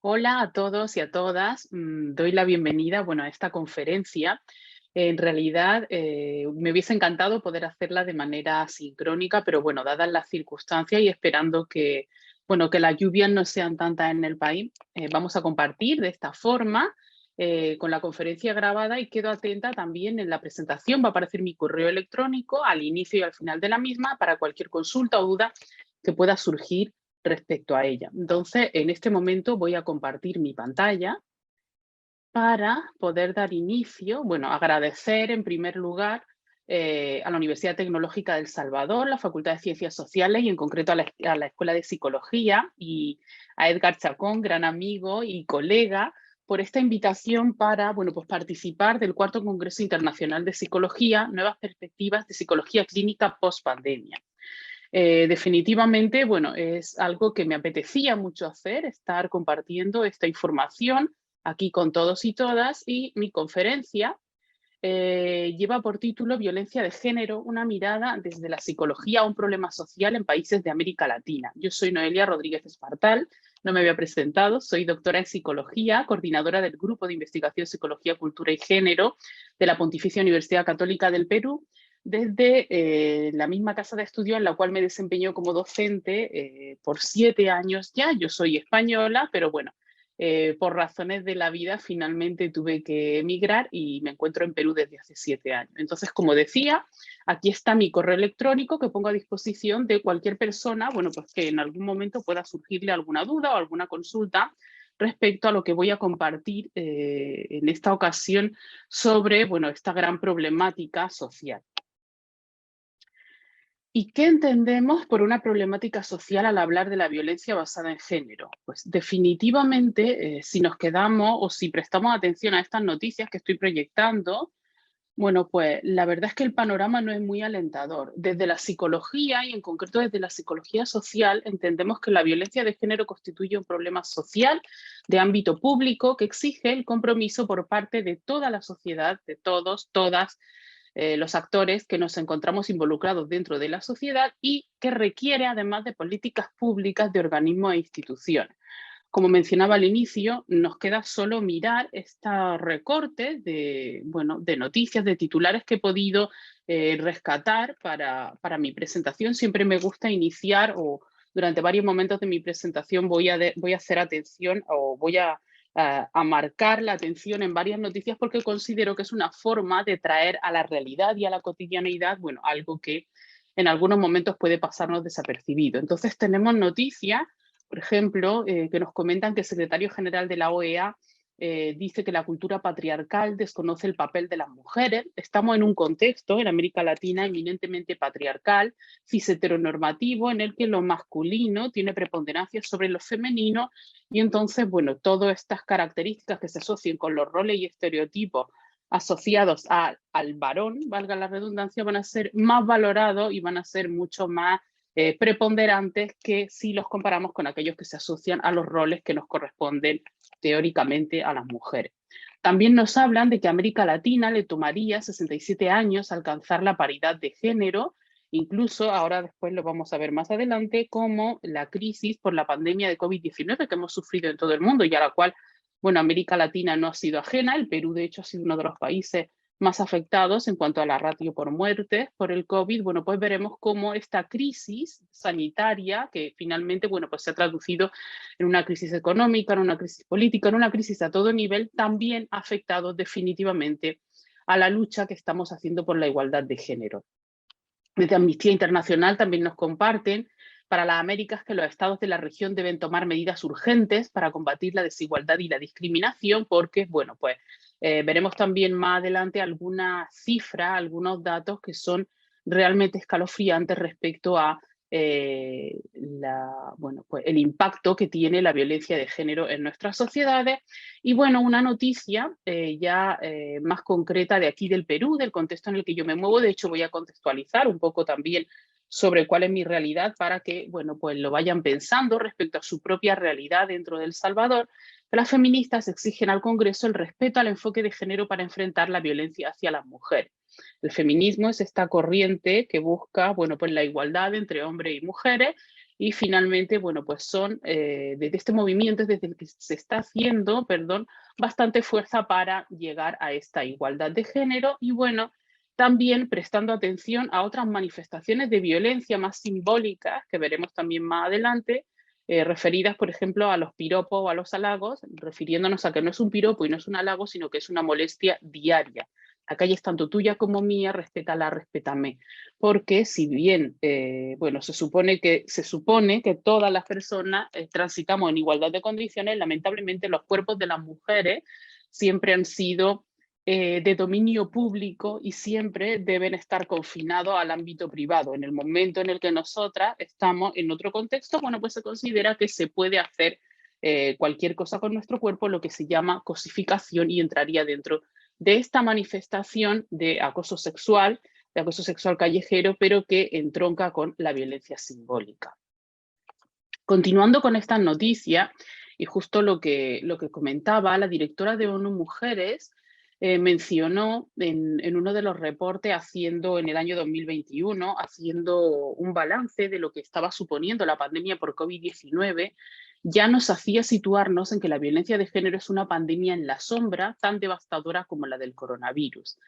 Hola a todos y a todas. Doy la bienvenida, bueno, a esta conferencia. En realidad, me hubiese encantado poder hacerla de manera sincrónica, pero bueno, dadas las circunstancias y esperando que, bueno, que las lluvias no sean tantas en el país, vamos a compartir de esta forma con la conferencia grabada y quedo atenta también en la presentación. Va a aparecer mi correo electrónico al inicio y al final de la misma para cualquier consulta o duda que pueda surgir respecto a ella. Entonces, en este momento voy a compartir mi pantalla para poder dar inicio, bueno, agradecer en primer lugar a la Universidad Tecnológica de El Salvador, la Facultad de Ciencias Sociales y en concreto a la Escuela de Psicología y a Edgar Chacón, gran amigo y colega, por esta invitación para, bueno, pues participar del cuarto Congreso Internacional de Psicología, Nuevas Perspectivas de Psicología Clínica Post-Pandemia. Definitivamente, bueno, es algo que me apetecía mucho hacer, estar compartiendo esta información aquí con todos y todas, y mi conferencia lleva por título Violencia de género, una mirada desde la psicología a un problema social en países de América Latina. Yo soy Noelia Rodríguez Espartal, no me había presentado, soy doctora en psicología, coordinadora del Grupo de Investigación Psicología, Cultura y Género de la Pontificia Universidad Católica del Perú, desde la misma casa de estudio en la cual me desempeño como docente por 7 años ya. Yo soy española, pero bueno, por razones de la vida finalmente tuve que emigrar y me encuentro en Perú desde hace 7 años. Entonces, como decía, aquí está mi correo electrónico que pongo a disposición de cualquier persona, bueno, pues que en algún momento pueda surgirle alguna duda o alguna consulta respecto a lo que voy a compartir en esta ocasión sobre, bueno, esta gran problemática social. ¿Y qué entendemos por una problemática social al hablar de la violencia basada en género? Pues definitivamente, si nos quedamos o si prestamos atención a estas noticias que estoy proyectando, bueno, pues la verdad es que el panorama no es muy alentador. Desde la psicología y en concreto desde la psicología social, entendemos que la violencia de género constituye un problema social de ámbito público que exige el compromiso por parte de toda la sociedad, de todos, todas, los actores que nos encontramos involucrados dentro de la sociedad y que requiere además de políticas públicas de organismos e instituciones. Como mencionaba al inicio, nos queda solo mirar estos recortes de, bueno, de noticias, de titulares que he podido rescatar para mi presentación. Siempre me gusta iniciar o durante varios momentos de mi presentación voy a hacer atención o voy a marcar la atención en varias noticias porque considero que es una forma de traer a la realidad y a la cotidianeidad, bueno, algo que en algunos momentos puede pasarnos desapercibido. Entonces tenemos noticias, por ejemplo, que nos comentan que el secretario general de la OEA dice que la cultura patriarcal desconoce el papel de las mujeres. Estamos en un contexto en América Latina eminentemente patriarcal, cis heteronormativo, en el que lo masculino tiene preponderancia sobre lo femenino y entonces, bueno, todas estas características que se asocian con los roles y estereotipos asociados al varón, valga la redundancia, van a ser más valorados y van a ser mucho más preponderantes que si los comparamos con aquellos que se asocian a los roles que nos corresponden teóricamente a las mujeres. También nos hablan de que a América Latina le tomaría 67 años alcanzar la paridad de género, incluso ahora después lo vamos a ver más adelante, como la crisis por la pandemia de COVID-19 que hemos sufrido en todo el mundo y a la cual, bueno, América Latina no ha sido ajena. El Perú, de hecho, ha sido uno de los países más afectados en cuanto a la ratio por muerte por el COVID. Bueno, pues veremos cómo esta crisis sanitaria, que finalmente, bueno, pues se ha traducido en una crisis económica, en una crisis política, en una crisis a todo nivel, también ha afectado definitivamente a la lucha que estamos haciendo por la igualdad de género. Desde Amnistía Internacional también nos comparten para las Américas que los estados de la región deben tomar medidas urgentes para combatir la desigualdad y la discriminación, porque, bueno, pues veremos también más adelante algunas cifras, algunos datos que son realmente escalofriantes respecto a bueno, pues el impacto que tiene la violencia de género en nuestras sociedades. Y bueno, una noticia ya más concreta de aquí del Perú, del contexto en el que yo me muevo. De hecho, voy a contextualizar un poco también sobre cuál es mi realidad para que, bueno, pues lo vayan pensando respecto a su propia realidad dentro de El Salvador. Las feministas exigen al Congreso el respeto al enfoque de género para enfrentar la violencia hacia las mujeres. El feminismo es esta corriente que busca, bueno, pues la igualdad entre hombres y mujeres Y finalmente, bueno, pues son desde este movimiento, desde el que se está haciendo, perdón, bastante fuerza para llegar a esta igualdad de género y bueno, también prestando atención a otras manifestaciones de violencia más simbólicas, que veremos también más adelante, referidas, por ejemplo, a los piropos o a los halagos, refiriéndonos a que no es un piropo y no es un halago, sino que es una molestia diaria. La calle es tanto tuya como mía, respétala, respétame. Porque si bien, bueno, se supone que todas las personas transitamos en igualdad de condiciones, lamentablemente los cuerpos de las mujeres siempre han sido de dominio público y siempre deben estar confinados al ámbito privado. En el momento en el que nosotras estamos en otro contexto, bueno, pues se considera que se puede hacer cualquier cosa con nuestro cuerpo, lo que se llama cosificación y entraría dentro de esta manifestación de acoso sexual callejero, pero que entronca con la violencia simbólica. Continuando con estas noticias, y justo lo que comentaba, la directora de ONU Mujeres mencionó en uno de los reportes en el año 2021, haciendo un balance de lo que estaba suponiendo la pandemia por COVID-19, ya nos hacía situarnos en que la violencia de género es una pandemia en la sombra tan devastadora como la del coronavirus.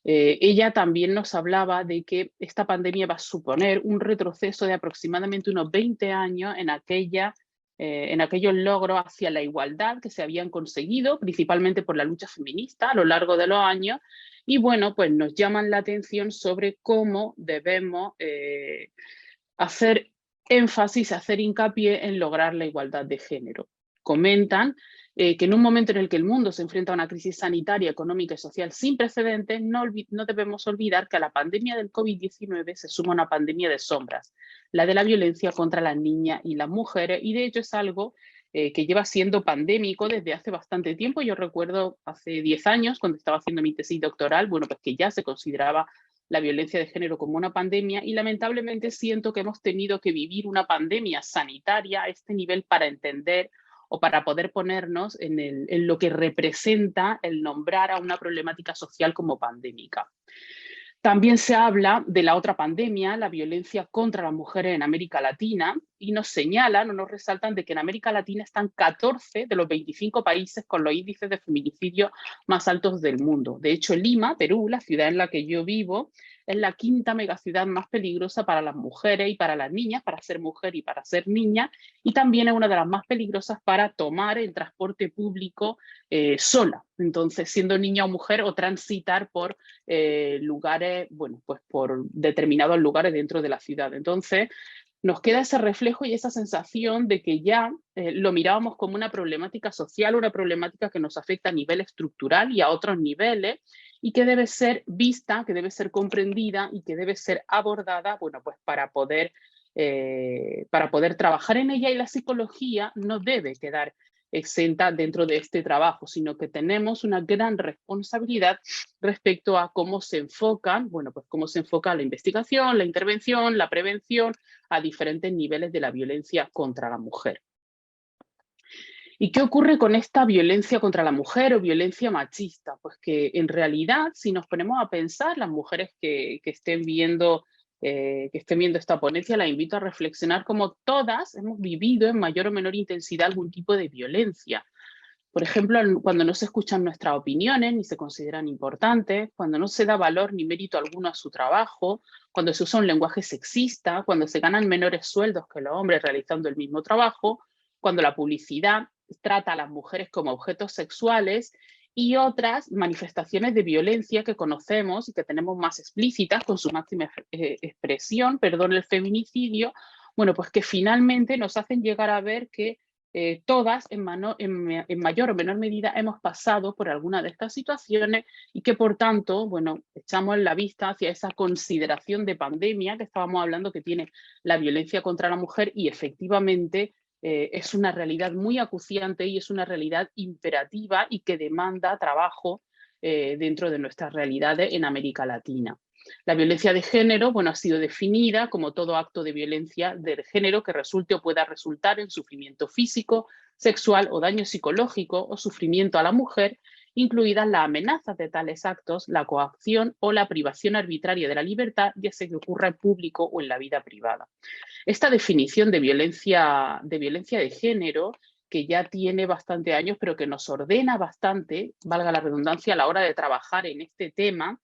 Ella también nos hablaba de que esta pandemia va a suponer un retroceso de aproximadamente unos 20 años en aquellos logros hacia la igualdad que se habían conseguido, principalmente por la lucha feminista a lo largo de los años, y bueno, pues nos llaman la atención sobre cómo debemos hacer énfasis, hacer hincapié en lograr la igualdad de género. Comentan que en un momento en el que el mundo se enfrenta a una crisis sanitaria, económica y social sin precedentes, no debemos olvidar que a la pandemia del COVID-19 se suma una pandemia de sombras, la de la violencia contra las niñas y las mujeres, y de hecho es algo que lleva siendo pandémico desde hace bastante tiempo. Yo recuerdo hace 10 años, cuando estaba haciendo mi tesis doctoral, bueno, pues que ya se consideraba la violencia de género como una pandemia y lamentablemente siento que hemos tenido que vivir una pandemia sanitaria a este nivel para entender o para poder ponernos en lo que representa el nombrar a una problemática social como pandémica. También se habla de la otra pandemia, la violencia contra las mujeres en América Latina, y nos señalan o nos resaltan de que en América Latina están 14 de los 25 países con los índices de feminicidio más altos del mundo. De hecho, Lima, Perú, la ciudad en la que yo vivo, es la quinta megaciudad más peligrosa para las mujeres y para las niñas, para ser mujer y para ser niña, y también es una de las más peligrosas para tomar el transporte público sola. Entonces, siendo niña o mujer o transitar por lugares, bueno, pues por determinados lugares dentro de la ciudad. Entonces, nos queda ese reflejo y esa sensación de que ya lo mirábamos como una problemática social, una problemática que nos afecta a nivel estructural y a otros niveles, y que debe ser vista, que debe ser comprendida y que debe ser abordada, bueno, pues para poder trabajar en ella, y la psicología no debe quedar exenta dentro de este trabajo, sino que tenemos una gran responsabilidad respecto a cómo se enfocan, bueno, pues cómo se enfoca la investigación, la intervención, la prevención a diferentes niveles de la violencia contra la mujer. ¿Y qué ocurre con esta violencia contra la mujer o violencia machista? Pues que en realidad, si nos ponemos a pensar, las mujeres que estén viendo esta ponencia, las invito a reflexionar como todas hemos vivido en mayor o menor intensidad algún tipo de violencia. Por ejemplo, cuando no se escuchan nuestras opiniones ni se consideran importantes, cuando no se da valor ni mérito alguno a su trabajo, cuando se usa un lenguaje sexista, cuando se ganan menores sueldos que los hombres realizando el mismo trabajo, cuando la publicidad trata a las mujeres como objetos sexuales y otras manifestaciones de violencia que conocemos y que tenemos más explícitas con su máxima expresión, perdón, el feminicidio, bueno, pues que finalmente nos hacen llegar a ver que todas en mayor o menor medida hemos pasado por alguna de estas situaciones y que por tanto, bueno, echamos la vista hacia esa consideración de pandemia que estábamos hablando que tiene la violencia contra la mujer y efectivamente es una realidad muy acuciante y es una realidad imperativa y que demanda trabajo dentro de nuestras realidades en América Latina. La violencia de género, bueno, ha sido definida como todo acto de violencia de género que resulte o pueda resultar en sufrimiento físico, sexual o daño psicológico o sufrimiento a la mujer incluidas las amenazas de tales actos, la coacción o la privación arbitraria de la libertad, ya sea que ocurra en público o en la vida privada. Esta definición de violencia de género, que ya tiene bastante años, pero que nos ordena bastante, valga la redundancia, a la hora de trabajar en este tema,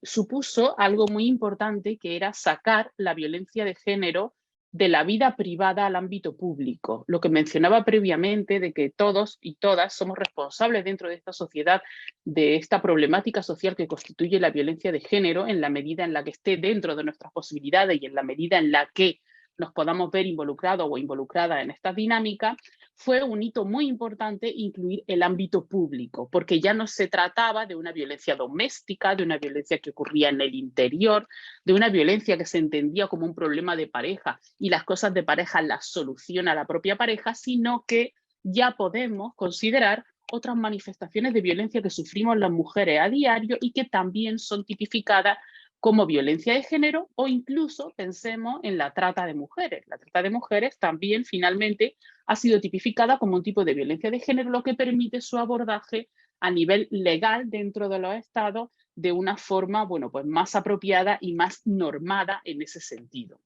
supuso algo muy importante, que era sacar la violencia de género de la vida privada al ámbito público. Lo que mencionaba previamente, de que todos y todas somos responsables dentro de esta sociedad de esta problemática social que constituye la violencia de género, en la medida en la que esté dentro de nuestras posibilidades y en la medida en la que nos podamos ver involucrados o involucradas en esta dinámica, fue un hito muy importante incluir el ámbito público, porque ya no se trataba de una violencia doméstica, de una violencia que ocurría en el interior, de una violencia que se entendía como un problema de pareja y las cosas de pareja las soluciona la propia pareja, sino que ya podemos considerar otras manifestaciones de violencia que sufrimos las mujeres a diario y que también son tipificadas como violencia de género, o incluso pensemos en la trata de mujeres. La trata de mujeres también finalmente ha sido tipificada como un tipo de violencia de género, lo que permite su abordaje a nivel legal dentro de los estados de una forma, bueno, pues más apropiada y más normada en ese sentido.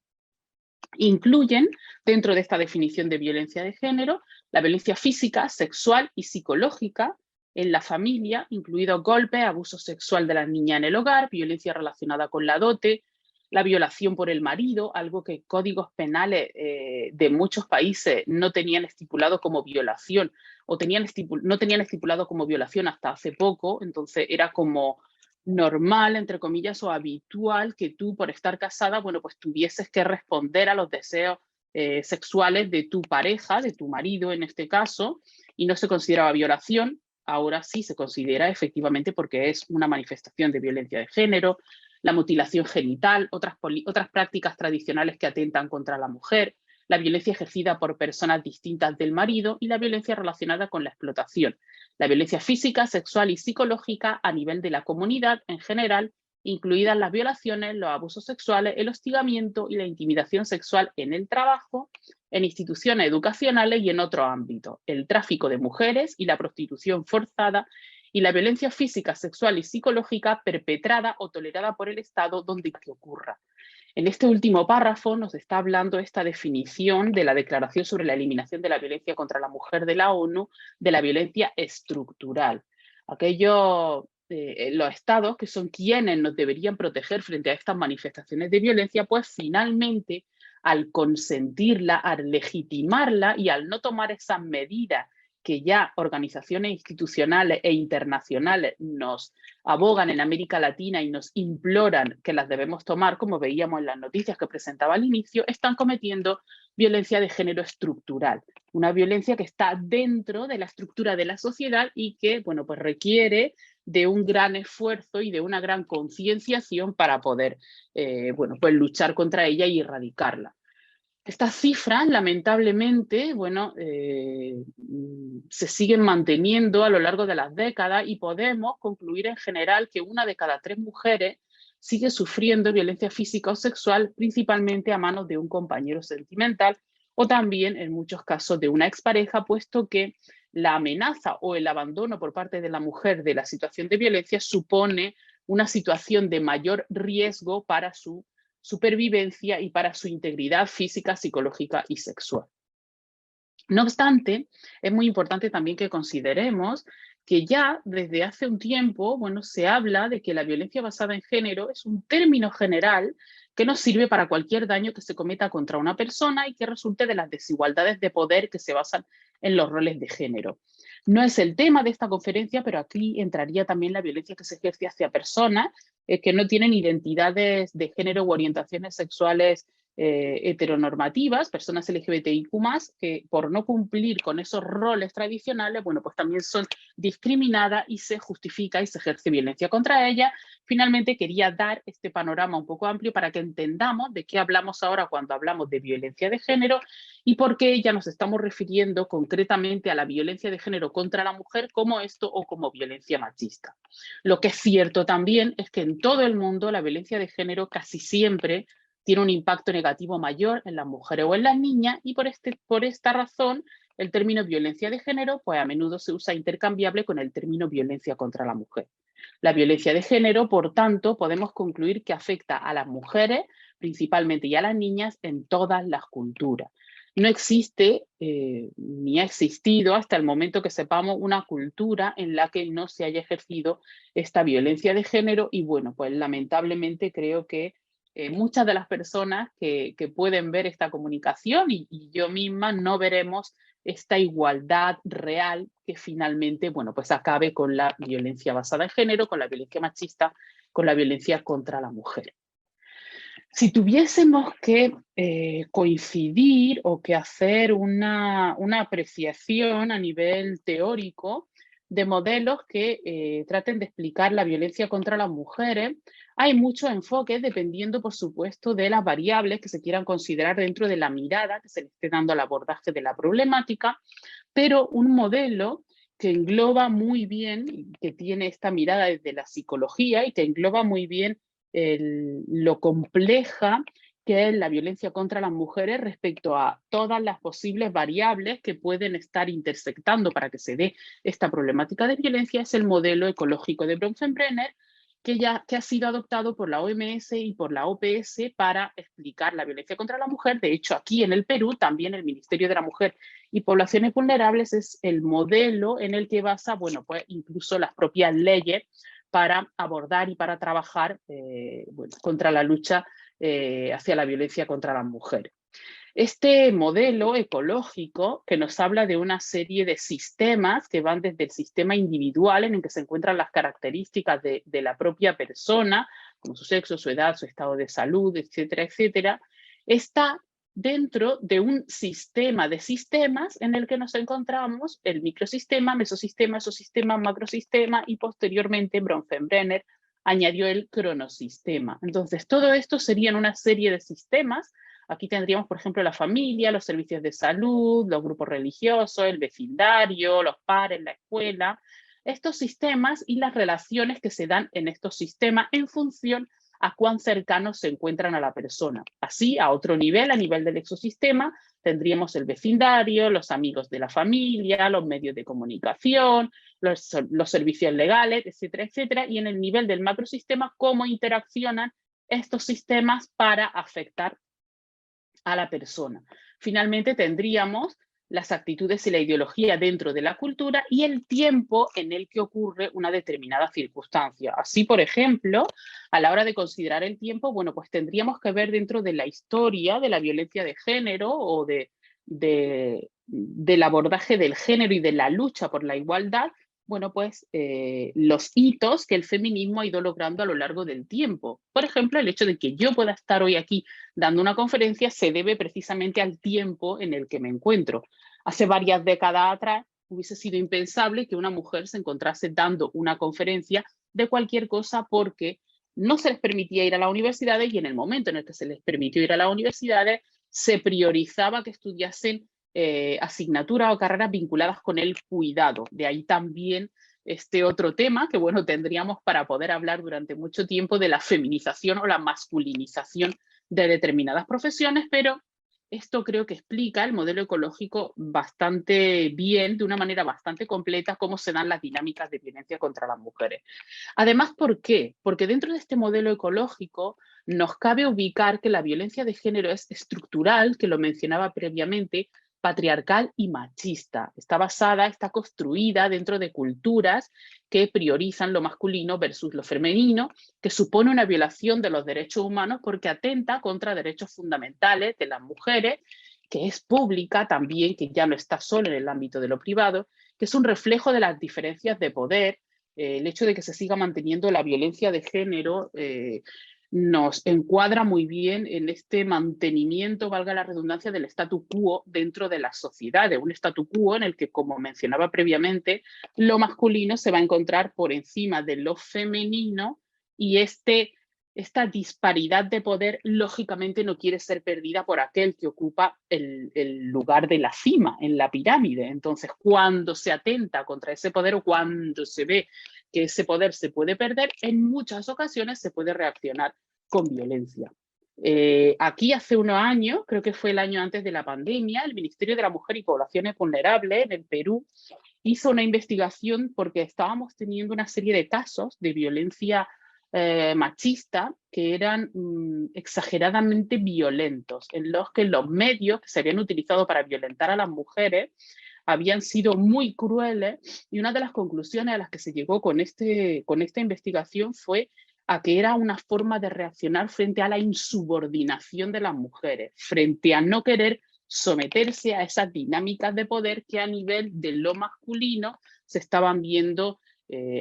Incluyen dentro de esta definición de violencia de género la violencia física, sexual y psicológica en la familia, incluidos golpes, abuso sexual de las niñas en el hogar, violencia relacionada con la dote, la violación por el marido, algo que códigos penales de muchos países no tenían estipulado como violación, o no tenían estipulado como violación hasta hace poco. Entonces era como normal, entre comillas, o habitual que tú, por estar casada, bueno, pues tuvieses que responder a los deseos sexuales de tu pareja, de tu marido en este caso, y no se consideraba violación. Ahora sí se considera, efectivamente, porque es una manifestación de violencia de género, la mutilación genital, otras prácticas tradicionales que atentan contra la mujer, la violencia ejercida por personas distintas del marido y la violencia relacionada con la explotación, la violencia física, sexual y psicológica a nivel de la comunidad en general, incluidas las violaciones, los abusos sexuales, el hostigamiento y la intimidación sexual en el trabajo, en instituciones educacionales y en otros ámbitos, el tráfico de mujeres y la prostitución forzada, y la violencia física, sexual y psicológica perpetrada o tolerada por el Estado donde que ocurra. En este último párrafo nos está hablando esta definición de la Declaración sobre la Eliminación de la Violencia contra la Mujer de la ONU, de la violencia estructural. Los estados, que son quienes nos deberían proteger frente a estas manifestaciones de violencia, pues finalmente, al consentirla, al legitimarla y al no tomar esas medidas que ya organizaciones institucionales e internacionales nos abogan en América Latina y nos imploran que las debemos tomar, como veíamos en las noticias que presentaba al inicio, están cometiendo violencia de género estructural, una violencia que está dentro de la estructura de la sociedad y que, bueno, pues requiere de un gran esfuerzo y de una gran concienciación para poder, bueno, pues luchar contra ella y erradicarla. Estas cifras, lamentablemente, bueno, se siguen manteniendo a lo largo de las décadas y podemos concluir en general que 1 de cada 3 mujeres sigue sufriendo violencia física o sexual, principalmente a manos de un compañero sentimental o también, en muchos casos, de una expareja, puesto que la amenaza o el abandono por parte de la mujer de la situación de violencia supone una situación de mayor riesgo para su supervivencia y para su integridad física, psicológica y sexual. No obstante, es muy importante también que consideremos que ya desde hace un tiempo, bueno, se habla de que la violencia basada en género es un término general que nos sirve para cualquier daño que se cometa contra una persona y que resulte de las desigualdades de poder que se basan en los roles de género. No es el tema de esta conferencia, pero aquí entraría también la violencia que se ejerce hacia personas que no tienen identidades de género u orientaciones sexuales heteronormativas, personas LGBTIQ+, que por no cumplir con esos roles tradicionales, bueno, pues también son discriminadas y se justifica y se ejerce violencia contra ellas. Finalmente quería dar este panorama un poco amplio para que entendamos de qué hablamos ahora cuando hablamos de violencia de género y por qué ya nos estamos refiriendo concretamente a la violencia de género contra la mujer como esto o como violencia machista. Lo que es cierto también es que en todo el mundo la violencia de género casi siempre tiene un impacto negativo mayor en las mujeres o en las niñas y por esta razón El término violencia de género, pues a menudo se usa intercambiable con el término violencia contra la mujer. La violencia de género, por tanto, podemos concluir que afecta a las mujeres principalmente y a las niñas en todas las culturas. No existe ni ha existido hasta el momento que sepamos una cultura en la que no se haya ejercido esta violencia de género y bueno, pues lamentablemente creo que muchas de las personas que pueden ver esta comunicación y yo misma no veremos esta igualdad real que finalmente, bueno, pues acabe con la violencia basada en género, con la violencia machista, con la violencia contra la mujer. Si tuviésemos que coincidir o que hacer una apreciación a nivel teórico de modelos que traten de explicar la violencia contra las mujeres, hay muchos enfoques dependiendo, por supuesto, de las variables que se quieran considerar dentro de la mirada que se le esté dando al abordaje de la problemática, pero un modelo que engloba muy bien, que tiene esta mirada desde la psicología y que engloba muy bien lo compleja que es la violencia contra las mujeres respecto a todas las posibles variables que pueden estar intersectando para que se dé esta problemática de violencia, es el modelo ecológico de Bronfenbrenner, que ha sido adoptado por la OMS y por la OPS para explicar la violencia contra la mujer. De hecho, aquí en el Perú, también el Ministerio de la Mujer y Poblaciones Vulnerables es el modelo en el que basa, bueno, pues incluso las propias leyes para abordar y para trabajar bueno, contra la lucha hacia la violencia contra las mujeres. Este modelo ecológico que nos habla de una serie de sistemas que van desde el sistema individual en el que se encuentran las características de la propia persona, como su sexo, su edad, su estado de salud, etcétera, etcétera, está dentro de un sistema de sistemas en el que nos encontramos el microsistema, mesosistema, exosistema, macrosistema y posteriormente Bronfenbrenner añadió el cronosistema. Entonces, todo esto serían una serie de sistemas. Aquí tendríamos, por ejemplo, la familia, los servicios de salud, los grupos religiosos, el vecindario, los pares, la escuela, estos sistemas y las relaciones que se dan en estos sistemas en función a cuán cercanos se encuentran a la persona. Así, a otro nivel, a nivel del exosistema, tendríamos el vecindario, los amigos de la familia, los medios de comunicación, los servicios legales, etcétera, etcétera. Y en el nivel del macrosistema, cómo interaccionan estos sistemas para afectar a la persona. Finalmente tendríamos las actitudes y la ideología dentro de la cultura y el tiempo en el que ocurre una determinada circunstancia. Así, por ejemplo, a la hora de considerar el tiempo, bueno, pues tendríamos que ver dentro de la historia de la violencia de género o del abordaje del género y de la lucha por la igualdad, bueno, pues los hitos que el feminismo ha ido logrando a lo largo del tiempo. Por ejemplo, el hecho de que yo pueda estar hoy aquí dando una conferencia se debe precisamente al tiempo en el que me encuentro. Hace varias décadas atrás hubiese sido impensable que una mujer se encontrase dando una conferencia de cualquier cosa porque no se les permitía ir a las universidades y en el momento en el que se les permitió ir a las universidades se priorizaba que estudiasen asignaturas o carreras vinculadas con el cuidado. De ahí también este otro tema que, bueno, tendríamos para poder hablar durante mucho tiempo de la feminización o la masculinización de determinadas profesiones, pero esto creo que explica el modelo ecológico bastante bien, de una manera bastante completa, cómo se dan las dinámicas de violencia contra las mujeres. Además, ¿por qué? Porque dentro de este modelo ecológico nos cabe ubicar que la violencia de género es estructural, que lo mencionaba previamente, patriarcal y machista. Está basada, está construida dentro de culturas que priorizan lo masculino versus lo femenino, que supone una violación de los derechos humanos porque atenta contra derechos fundamentales de las mujeres, que es pública también, que ya no está solo en el ámbito de lo privado, que es un reflejo de las diferencias de poder. El hecho de que se siga manteniendo la violencia de género nos encuadra muy bien en este mantenimiento, valga la redundancia, del statu quo dentro de la sociedad, de un statu quo en el que, como mencionaba previamente, lo masculino se va a encontrar por encima de lo femenino y esta disparidad de poder lógicamente no quiere ser perdida por aquel que ocupa el lugar de la cima en la pirámide. Entonces, cuando se atenta contra ese poder o cuando se ve que ese poder se puede perder, en muchas ocasiones se puede reaccionar con violencia. Aquí hace unos años, creo que fue el año antes de la pandemia, el Ministerio de la Mujer y Poblaciones Vulnerables en el Perú hizo una investigación porque estábamos teniendo una serie de casos de violencia machista que eran exageradamente violentos, en los que los medios que se habían utilizado para violentar a las mujeres habían sido muy crueles, y una de las conclusiones a las que se llegó con esta investigación fue a que era una forma de reaccionar frente a la insubordinación de las mujeres, frente a no querer someterse a esas dinámicas de poder que a nivel de lo masculino se estaban viendo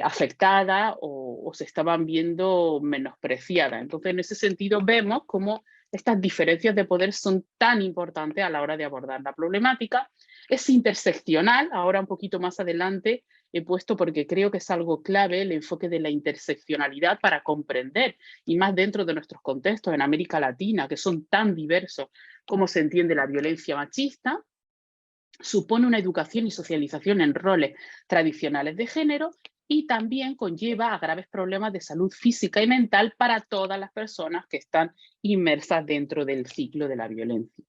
afectadas o se estaban viendo menospreciadas. Entonces, en ese sentido, vemos cómo estas diferencias de poder son tan importantes a la hora de abordar la problemática. Es interseccional, ahora un poquito más adelante he puesto porque creo que es algo clave el enfoque de la interseccionalidad para comprender, y más dentro de nuestros contextos en América Latina, que son tan diversos, cómo se entiende la violencia machista. Supone una educación y socialización en roles tradicionales de género y también conlleva a graves problemas de salud física y mental para todas las personas que están inmersas dentro del ciclo de la violencia.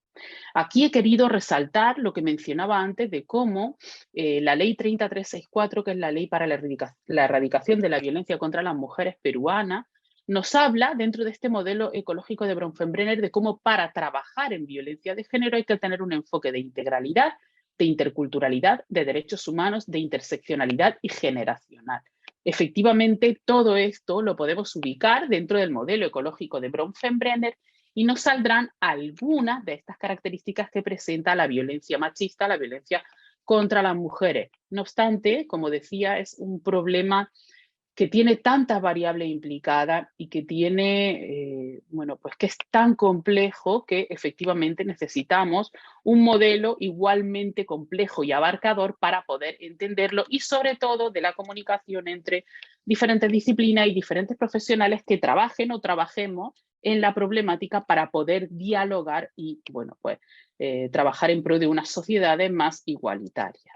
Aquí he querido resaltar lo que mencionaba antes de cómo la ley 30364, que es la ley para la erradicación de la violencia contra las mujeres peruana, nos habla dentro de este modelo ecológico de Bronfenbrenner de cómo para trabajar en violencia de género hay que tener un enfoque de integralidad, de interculturalidad, de derechos humanos, de interseccionalidad y generacional. Efectivamente, todo esto lo podemos ubicar dentro del modelo ecológico de Bronfenbrenner y nos saldrán algunas de estas características que presenta la violencia machista, la violencia contra las mujeres. No obstante, como decía, es un problema que tiene tantas variables implicadas y que tiene, bueno, pues que es tan complejo que efectivamente necesitamos un modelo igualmente complejo y abarcador para poder entenderlo, y sobre todo de la comunicación entre diferentes disciplinas y diferentes profesionales que trabajen o trabajemos en la problemática para poder dialogar y, bueno, pues trabajar en pro de unas sociedades más igualitarias.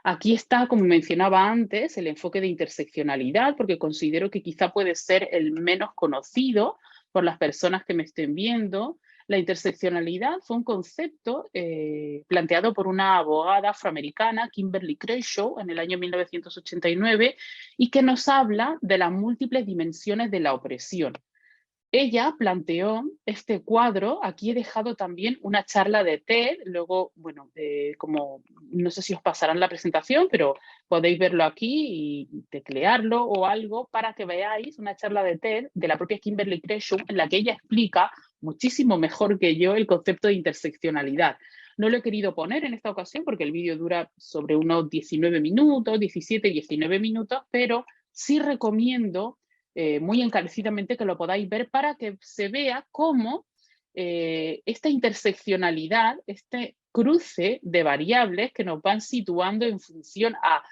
Aquí está, como mencionaba antes, el enfoque de interseccionalidad, porque considero que quizá puede ser el menos conocido por las personas que me estén viendo. La interseccionalidad fue un concepto planteado por una abogada afroamericana, Kimberly Crenshaw, en el año 1989, y que nos habla de las múltiples dimensiones de la opresión. Ella planteó este cuadro. Aquí he dejado también una charla de TED, luego, bueno, como no sé si os pasarán la presentación, pero podéis verlo aquí y teclearlo o algo para que veáis una charla de TED de la propia Kimberly Crenshaw en la que ella explica muchísimo mejor que yo el concepto de interseccionalidad. No lo he querido poner en esta ocasión porque el vídeo dura sobre unos 19 minutos, 17, 19 minutos, pero sí recomiendo muy encarecidamente que lo podáis ver para que se vea cómo esta interseccionalidad, este cruce de variables que nos van situando en función a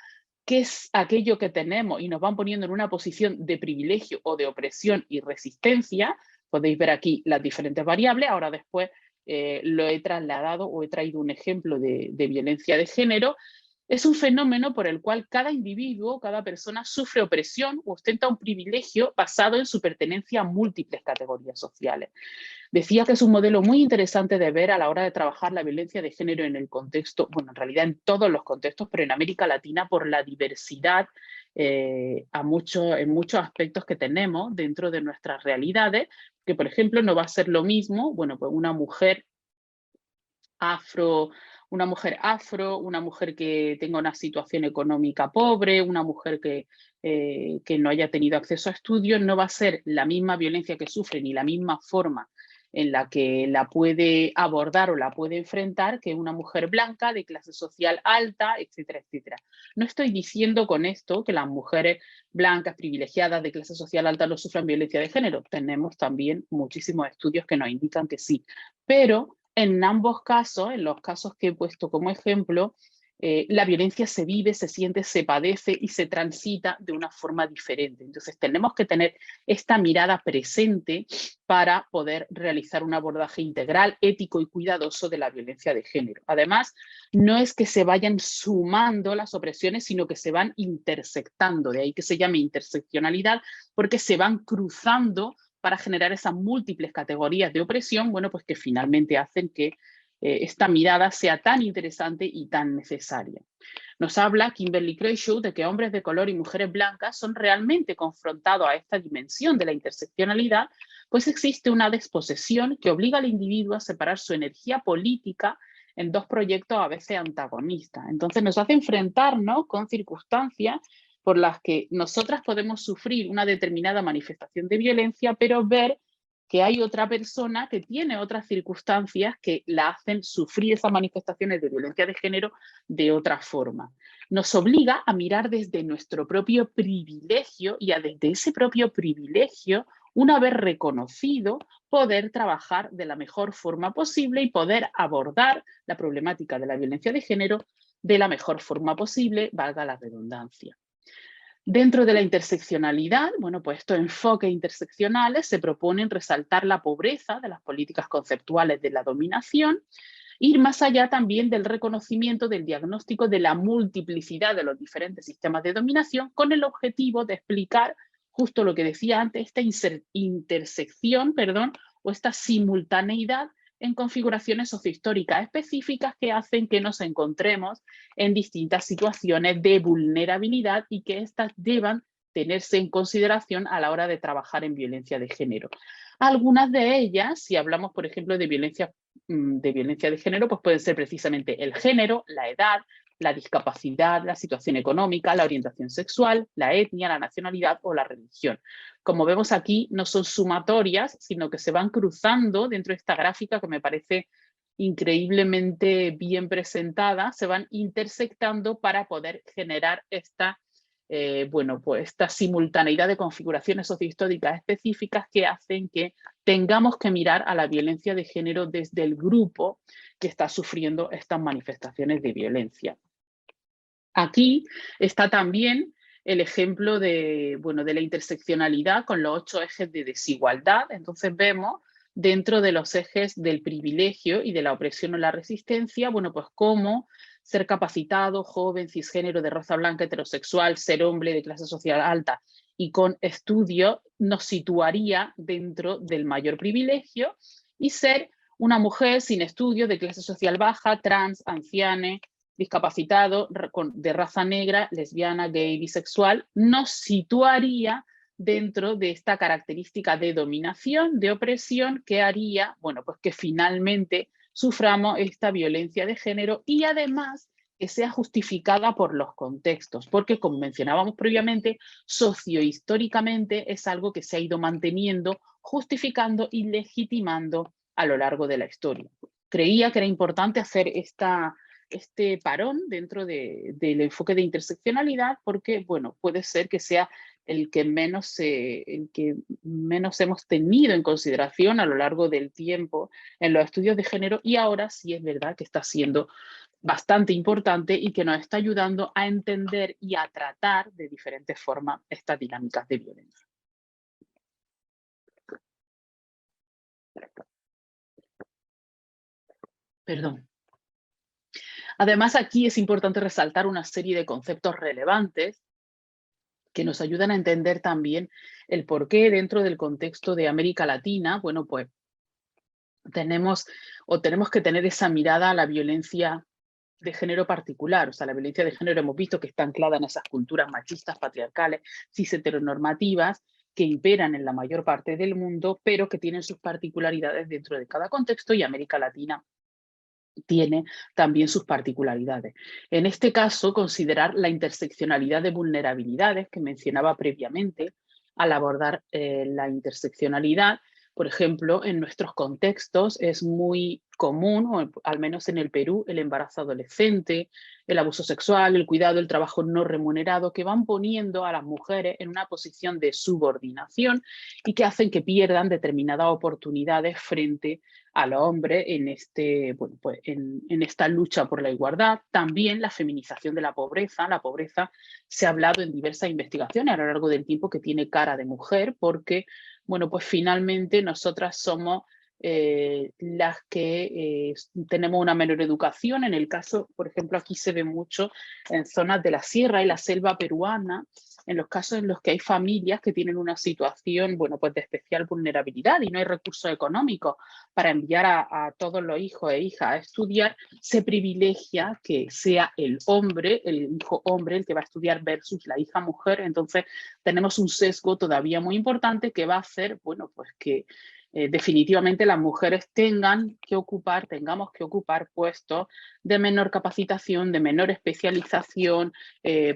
qué es aquello que tenemos y nos van poniendo en una posición de privilegio o de opresión y resistencia. Podéis ver aquí las diferentes variables. Ahora después lo he trasladado o he traído un ejemplo de violencia de género. Es un fenómeno por el cual cada individuo, cada persona sufre opresión o ostenta un privilegio basado en su pertenencia a múltiples categorías sociales. Decía que es un modelo muy interesante de ver a la hora de trabajar la violencia de género en el contexto, bueno, en realidad en todos los contextos, pero en América Latina por la diversidad en muchos aspectos que tenemos dentro de nuestras realidades, que por ejemplo no va a ser lo mismo, bueno, pues una mujer afro, una mujer que tenga una situación económica pobre, una mujer que no haya tenido acceso a estudios, no va a ser la misma violencia que sufre ni la misma forma en la que la puede abordar o la puede enfrentar que una mujer blanca de clase social alta, etcétera, etcétera. No estoy diciendo con esto que las mujeres blancas, privilegiadas, de clase social alta no sufran violencia de género. Tenemos también muchísimos estudios que nos indican que sí, pero en ambos casos, en los casos que he puesto como ejemplo, la violencia se vive, se siente, se padece y se transita de una forma diferente. Entonces tenemos que tener esta mirada presente para poder realizar un abordaje integral, ético y cuidadoso de la violencia de género. Además, no es que se vayan sumando las opresiones, sino que se van intersectando, de ahí que se llame interseccionalidad, porque se van cruzando para generar esas múltiples categorías de opresión, bueno, pues que finalmente hacen que esta mirada sea tan interesante y tan necesaria. Nos habla Kimberly Crenshaw de que hombres de color y mujeres blancas son realmente confrontados a esta dimensión de la interseccionalidad, pues existe una desposesión que obliga al individuo a separar su energía política en dos proyectos a veces antagonistas. Entonces nos hace enfrentarnos con circunstancias por las que nosotras podemos sufrir una determinada manifestación de violencia, pero ver que hay otra persona que tiene otras circunstancias que la hacen sufrir esas manifestaciones de violencia de género de otra forma. Nos obliga a mirar desde nuestro propio privilegio y a desde ese propio privilegio, una vez reconocido, poder trabajar de la mejor forma posible y poder abordar la problemática de la violencia de género de la mejor forma posible, valga la redundancia. Dentro de la interseccionalidad, bueno, pues estos enfoques interseccionales se proponen resaltar la pobreza de las políticas conceptuales de la dominación, ir más allá también del reconocimiento del diagnóstico de la multiplicidad de los diferentes sistemas de dominación con el objetivo de explicar justo lo que decía antes, esta intersección, o esta simultaneidad en configuraciones sociohistóricas específicas que hacen que nos encontremos en distintas situaciones de vulnerabilidad y que éstas deban tenerse en consideración a la hora de trabajar en violencia de género. Algunas de ellas, si hablamos, por ejemplo, de violencia de género, pues pueden ser precisamente el género, la edad, la discapacidad, la situación económica, la orientación sexual, la etnia, la nacionalidad o la religión. Como vemos aquí, no son sumatorias, sino que se van cruzando dentro de esta gráfica que me parece increíblemente bien presentada, se van intersectando para poder generar esta, pues esta simultaneidad de configuraciones sociohistóricas específicas que hacen que tengamos que mirar a la violencia de género desde el grupo que está sufriendo estas manifestaciones de violencia. Aquí está también el ejemplo de la interseccionalidad con los 8 ejes de desigualdad. Entonces vemos dentro de los ejes del privilegio y de la opresión o la resistencia, bueno, pues cómo ser capacitado, joven, cisgénero, de raza blanca, heterosexual, ser hombre de clase social alta y con estudio nos situaría dentro del mayor privilegio, y ser una mujer sin estudio de clase social baja, trans, anciana, discapacitado, de raza negra, lesbiana, gay, bisexual, nos situaría dentro de esta característica de dominación, de opresión, que haría, bueno, pues que finalmente suframos esta violencia de género y además que sea justificada por los contextos, porque como mencionábamos previamente, sociohistóricamente es algo que se ha ido manteniendo, justificando y legitimando a lo largo de la historia. Creía que era importante hacer este parón dentro del enfoque de interseccionalidad porque, bueno, puede ser que sea el que menos hemos tenido en consideración a lo largo del tiempo en los estudios de género, y ahora sí es verdad que está siendo bastante importante y que nos está ayudando a entender y a tratar de diferentes formas estas dinámicas de violencia. Perdón. Además, aquí es importante resaltar una serie de conceptos relevantes que nos ayudan a entender también el por qué dentro del contexto de América Latina, bueno, pues tenemos que tener esa mirada a la violencia de género particular. O sea, la violencia de género hemos visto que está anclada en esas culturas machistas, patriarcales, cis heteronormativas, que imperan en la mayor parte del mundo, pero que tienen sus particularidades dentro de cada contexto, y América Latina tiene también sus particularidades. En este caso, considerar la interseccionalidad de vulnerabilidades que mencionaba previamente al abordar la interseccionalidad. Por ejemplo, en nuestros contextos es muy común, o al menos en el Perú, el embarazo adolescente, el abuso sexual, el cuidado, el trabajo no remunerado, que van poniendo a las mujeres en una posición de subordinación y que hacen que pierdan determinadas oportunidades frente al hombre en esta lucha por la igualdad. También la feminización de la pobreza. La pobreza se ha hablado en diversas investigaciones a lo largo del tiempo que tiene cara de mujer, porque, bueno, pues finalmente nosotras somos las que tenemos una menor educación. En el caso, por ejemplo, aquí se ve mucho en zonas de la sierra y la selva peruana, en los casos en los que hay familias que tienen una situación, bueno, pues de especial vulnerabilidad y no hay recursos económicos para enviar a todos los hijos e hijas a estudiar, se privilegia que sea el hombre, el hijo hombre, el que va a estudiar versus la hija mujer. Entonces tenemos un sesgo todavía muy importante que va a hacer, bueno, pues que definitivamente las mujeres tengamos que ocupar puestos de menor capacitación, de menor especialización,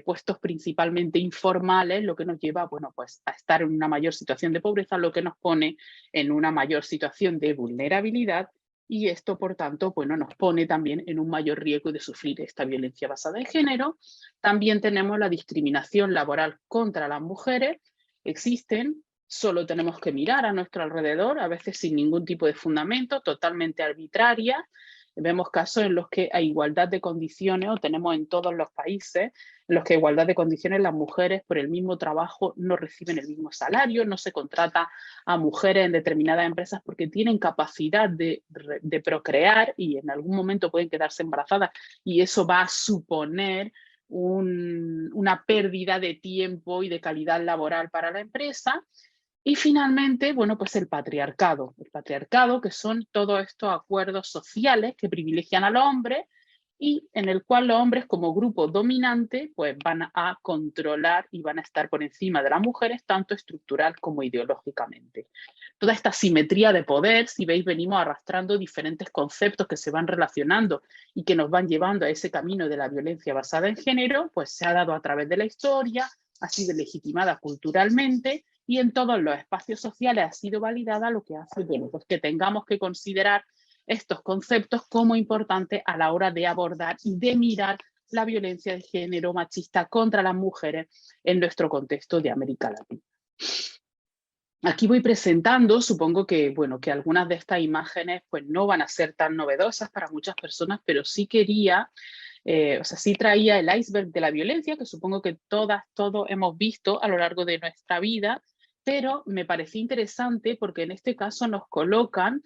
puestos principalmente informales, lo que nos lleva, bueno, pues a estar en una mayor situación de pobreza, lo que nos pone en una mayor situación de vulnerabilidad y esto, por tanto, bueno, nos pone también en un mayor riesgo de sufrir esta violencia basada en género. También tenemos la discriminación laboral contra las mujeres. Existen, solo tenemos que mirar a nuestro alrededor, a veces sin ningún tipo de fundamento, totalmente arbitraria. Vemos casos en los que hay igualdad de condiciones, o tenemos en todos los países, en los que igualdad de condiciones las mujeres por el mismo trabajo no reciben el mismo salario, no se contrata a mujeres en determinadas empresas porque tienen capacidad de procrear y en algún momento pueden quedarse embarazadas y eso va a suponer una pérdida de tiempo y de calidad laboral para la empresa. Y finalmente, bueno, pues el patriarcado, que son todos estos acuerdos sociales que privilegian al hombre y en el cual los hombres como grupo dominante pues van a controlar y van a estar por encima de las mujeres tanto estructural como ideológicamente. Toda esta simetría de poder, si veis, venimos arrastrando diferentes conceptos que se van relacionando y que nos van llevando a ese camino de la violencia basada en género, pues se ha dado a través de la historia, ha sido legitimada culturalmente y en todos los espacios sociales ha sido validada, lo que hace, bueno, pues que tengamos que considerar estos conceptos como importantes a la hora de abordar y de mirar la violencia de género machista contra las mujeres en nuestro contexto de América Latina. Aquí voy presentando, supongo que, bueno, que algunas de estas imágenes pues no van a ser tan novedosas para muchas personas, pero sí quería, sí traía el iceberg de la violencia, que supongo que todos hemos visto a lo largo de nuestra vida, pero me pareció interesante porque en este caso nos colocan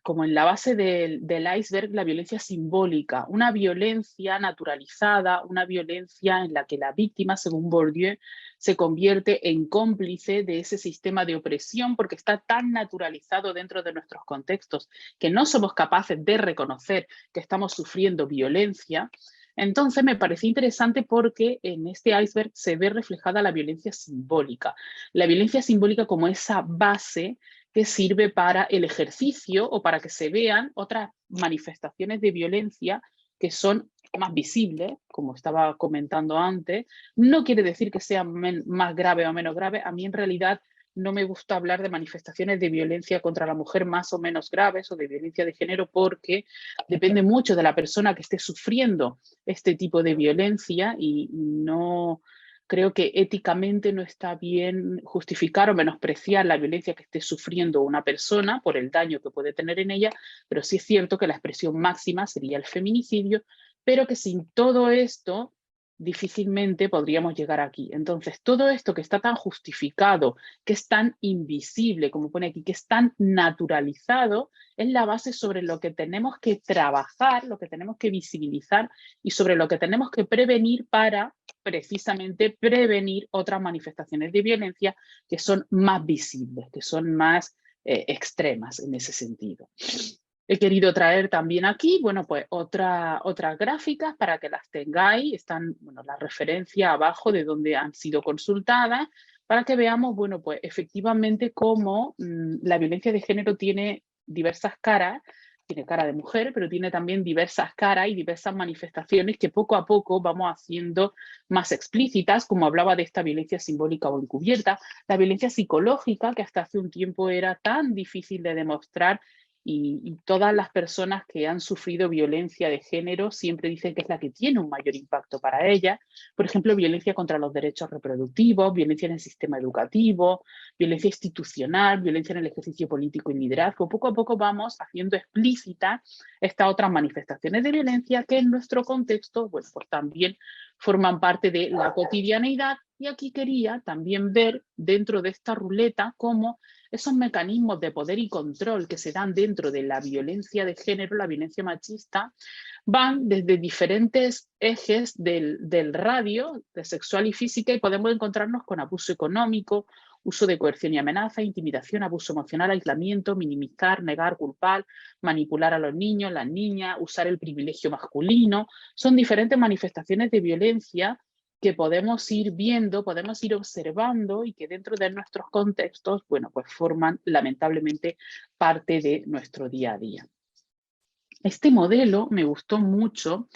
como en la base del iceberg la violencia simbólica, una violencia naturalizada, una violencia en la que la víctima, según Bourdieu, se convierte en cómplice de ese sistema de opresión porque está tan naturalizado dentro de nuestros contextos que no somos capaces de reconocer que estamos sufriendo violencia. Entonces me pareció interesante porque en este iceberg se ve reflejada la violencia simbólica como esa base que sirve para el ejercicio o para que se vean otras manifestaciones de violencia que son más visibles, como estaba comentando antes. No quiere decir que sean más graves o menos graves. A mí en realidad no me gusta hablar de manifestaciones de violencia contra la mujer más o menos graves o de violencia de género porque depende mucho de la persona que esté sufriendo este tipo de violencia y no creo que éticamente no está bien justificar o menospreciar la violencia que esté sufriendo una persona por el daño que puede tener en ella, pero sí es cierto que la expresión máxima sería el feminicidio, pero que sin todo esto difícilmente podríamos llegar aquí. Entonces, todo esto que está tan justificado, que es tan invisible, como pone aquí, que es tan naturalizado, es la base sobre lo que tenemos que trabajar, lo que tenemos que visibilizar y sobre lo que tenemos que prevenir para precisamente prevenir otras manifestaciones de violencia que son más visibles, que son más extremas en ese sentido. He querido traer también aquí, bueno, pues otras gráficas para que las tengáis. Están, bueno, la referencia abajo de donde han sido consultadas, para que veamos, bueno, pues efectivamente cómo la violencia de género tiene diversas caras. Tiene cara de mujer, pero tiene también diversas caras y diversas manifestaciones que poco a poco vamos haciendo más explícitas, como hablaba de esta violencia simbólica o encubierta, la violencia psicológica, que hasta hace un tiempo era tan difícil de demostrar y todas las personas que han sufrido violencia de género siempre dicen que es la que tiene un mayor impacto para ellas. Por ejemplo, violencia contra los derechos reproductivos, violencia en el sistema educativo, violencia institucional, violencia en el ejercicio político y liderazgo. Poco a poco vamos haciendo explícitas estas otras manifestaciones de violencia que en nuestro contexto, bueno, pues también forman parte de la cotidianeidad Y aquí quería también ver dentro de esta ruleta cómo esos mecanismos de poder y control que se dan dentro de la violencia de género, la violencia machista, van desde diferentes ejes del radio, de sexual y física, y podemos encontrarnos con abuso económico, uso de coerción y amenaza, intimidación, abuso emocional, aislamiento, minimizar, negar, culpar, manipular a los niños, las niñas, usar el privilegio masculino. Son diferentes manifestaciones de violencia que podemos ir viendo, podemos ir observando y que dentro de nuestros contextos, bueno, pues forman lamentablemente parte de nuestro día a día. Este modelo me gustó mucho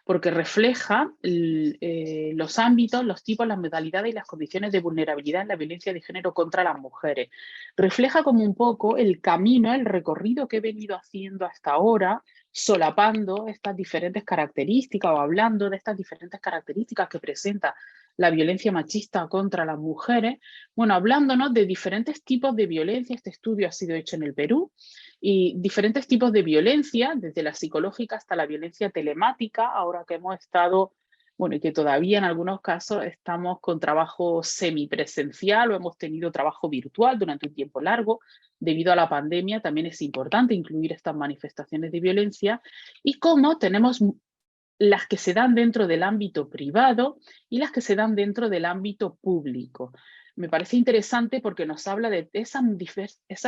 porque refleja los ámbitos, los tipos, las modalidades y las condiciones de vulnerabilidad en la violencia de género contra las mujeres. Refleja como un poco el camino, el recorrido que he venido haciendo hasta ahora, solapando estas diferentes características o hablando de estas diferentes características que presenta la violencia machista contra las mujeres. Bueno, hablándonos de diferentes tipos de violencia. Este estudio ha sido hecho en el Perú, y diferentes tipos de violencia, desde la psicológica hasta la violencia telemática, ahora que hemos estado, bueno, y que todavía en algunos casos estamos con trabajo semipresencial o hemos tenido trabajo virtual durante un tiempo largo. Debido a la pandemia también es importante incluir estas manifestaciones de violencia y cómo tenemos las que se dan dentro del ámbito privado y las que se dan dentro del ámbito público. Me parece interesante porque nos habla de esas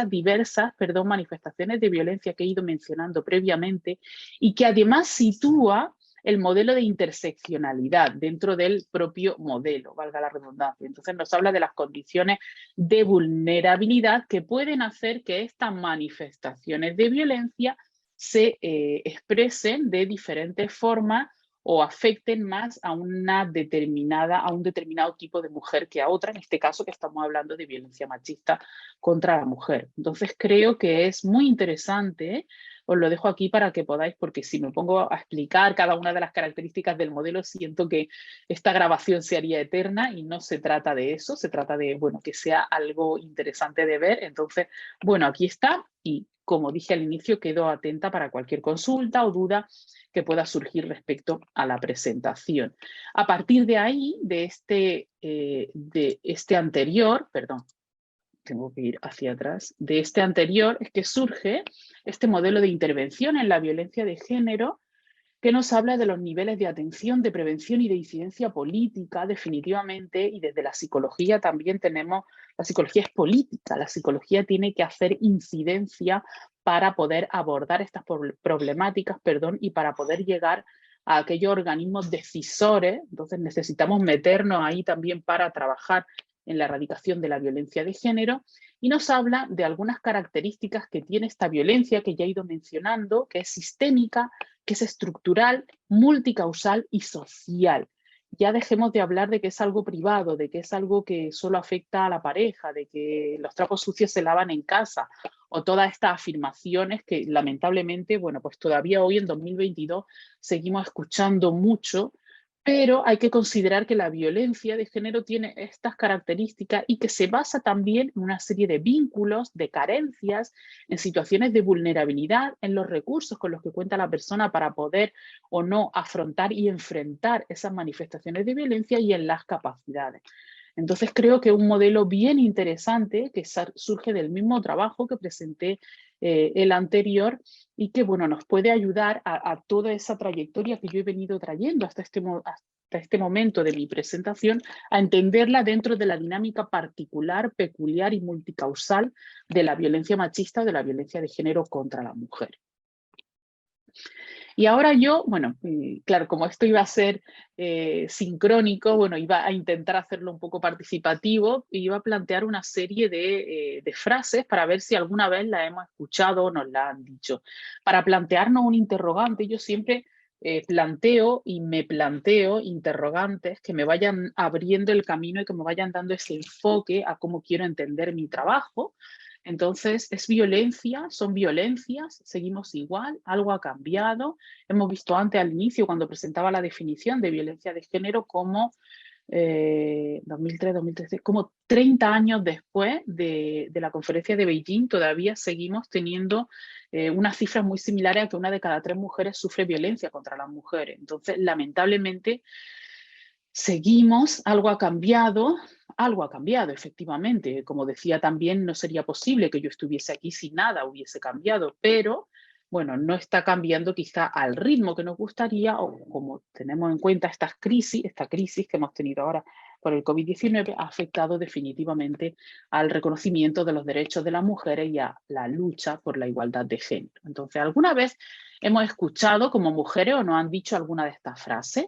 diversas manifestaciones de violencia que he ido mencionando previamente y que además sitúa el modelo de interseccionalidad dentro del propio modelo, valga la redundancia. Entonces nos habla de las condiciones de vulnerabilidad que pueden hacer que estas manifestaciones de violencia se expresen de diferentes formas o afecten más a un determinado tipo de mujer que a otra, en este caso que estamos hablando de violencia machista contra la mujer. Entonces creo que es muy interesante, ¿eh? Os lo dejo aquí para que podáis, porque si me pongo a explicar cada una de las características del modelo, siento que esta grabación se haría eterna y no se trata de eso, se trata de, bueno, que sea algo interesante de ver. Entonces, bueno, aquí está y como dije al inicio, quedo atenta para cualquier consulta o duda que pueda surgir respecto a la presentación. A partir de ahí, de este anterior, perdón, tengo que ir hacia atrás, de este anterior es que surge este modelo de intervención en la violencia de género que nos habla de los niveles de atención, de prevención y de incidencia política, definitivamente, y desde la psicología también tenemos, la psicología es política, la psicología tiene que hacer incidencia para poder abordar estas problemáticas, y para poder llegar a aquellos organismos decisores. Entonces necesitamos meternos ahí también para trabajar en la erradicación de la violencia de género, y nos habla de algunas características que tiene esta violencia que ya he ido mencionando, que es sistémica, que es estructural, multicausal y social. Ya dejemos de hablar de que es algo privado, de que es algo que solo afecta a la pareja, de que los trapos sucios se lavan en casa, o todas estas afirmaciones que lamentablemente, bueno, pues todavía hoy en 2022 seguimos escuchando mucho, pero hay que considerar que la violencia de género tiene estas características y que se basa también en una serie de vínculos, de carencias, en situaciones de vulnerabilidad, en los recursos con los que cuenta la persona para poder o no afrontar y enfrentar esas manifestaciones de violencia y en las capacidades. Entonces creo que un modelo bien interesante que surge del mismo trabajo que presenté el anterior y que bueno, nos puede ayudar a toda esa trayectoria que yo he venido trayendo hasta este momento de mi presentación, a entenderla dentro de la dinámica particular, peculiar y multicausal de la violencia machista o de la violencia de género contra la mujer. Y ahora yo, bueno, claro, como esto iba a ser sincrónico, bueno, iba a intentar hacerlo un poco participativo y iba a plantear una serie de frases para ver si alguna vez la hemos escuchado o nos la han dicho. Para plantearnos un interrogante, yo siempre planteo y me planteo interrogantes que me vayan abriendo el camino y que me vayan dando ese enfoque a cómo quiero entender mi trabajo. Entonces, ¿es violencia? ¿Son violencias? ¿Seguimos igual? ¿Algo ha cambiado? Hemos visto antes al inicio, cuando presentaba la definición de violencia de género, como 2003, 2013, como 30 años después de la conferencia de Beijing, todavía seguimos teniendo unas cifras muy similares a que 1 de cada 3 mujeres sufre violencia contra las mujeres. Entonces, lamentablemente, Seguimos, algo ha cambiado efectivamente. Como decía también, no sería posible que yo estuviese aquí si nada hubiese cambiado, pero bueno, no está cambiando quizá al ritmo que nos gustaría, o como tenemos en cuenta esta crisis que hemos tenido ahora por el COVID-19 ha afectado definitivamente al reconocimiento de los derechos de las mujeres y a la lucha por la igualdad de género. Entonces, ¿alguna vez hemos escuchado como mujeres o nos han dicho alguna de estas frases?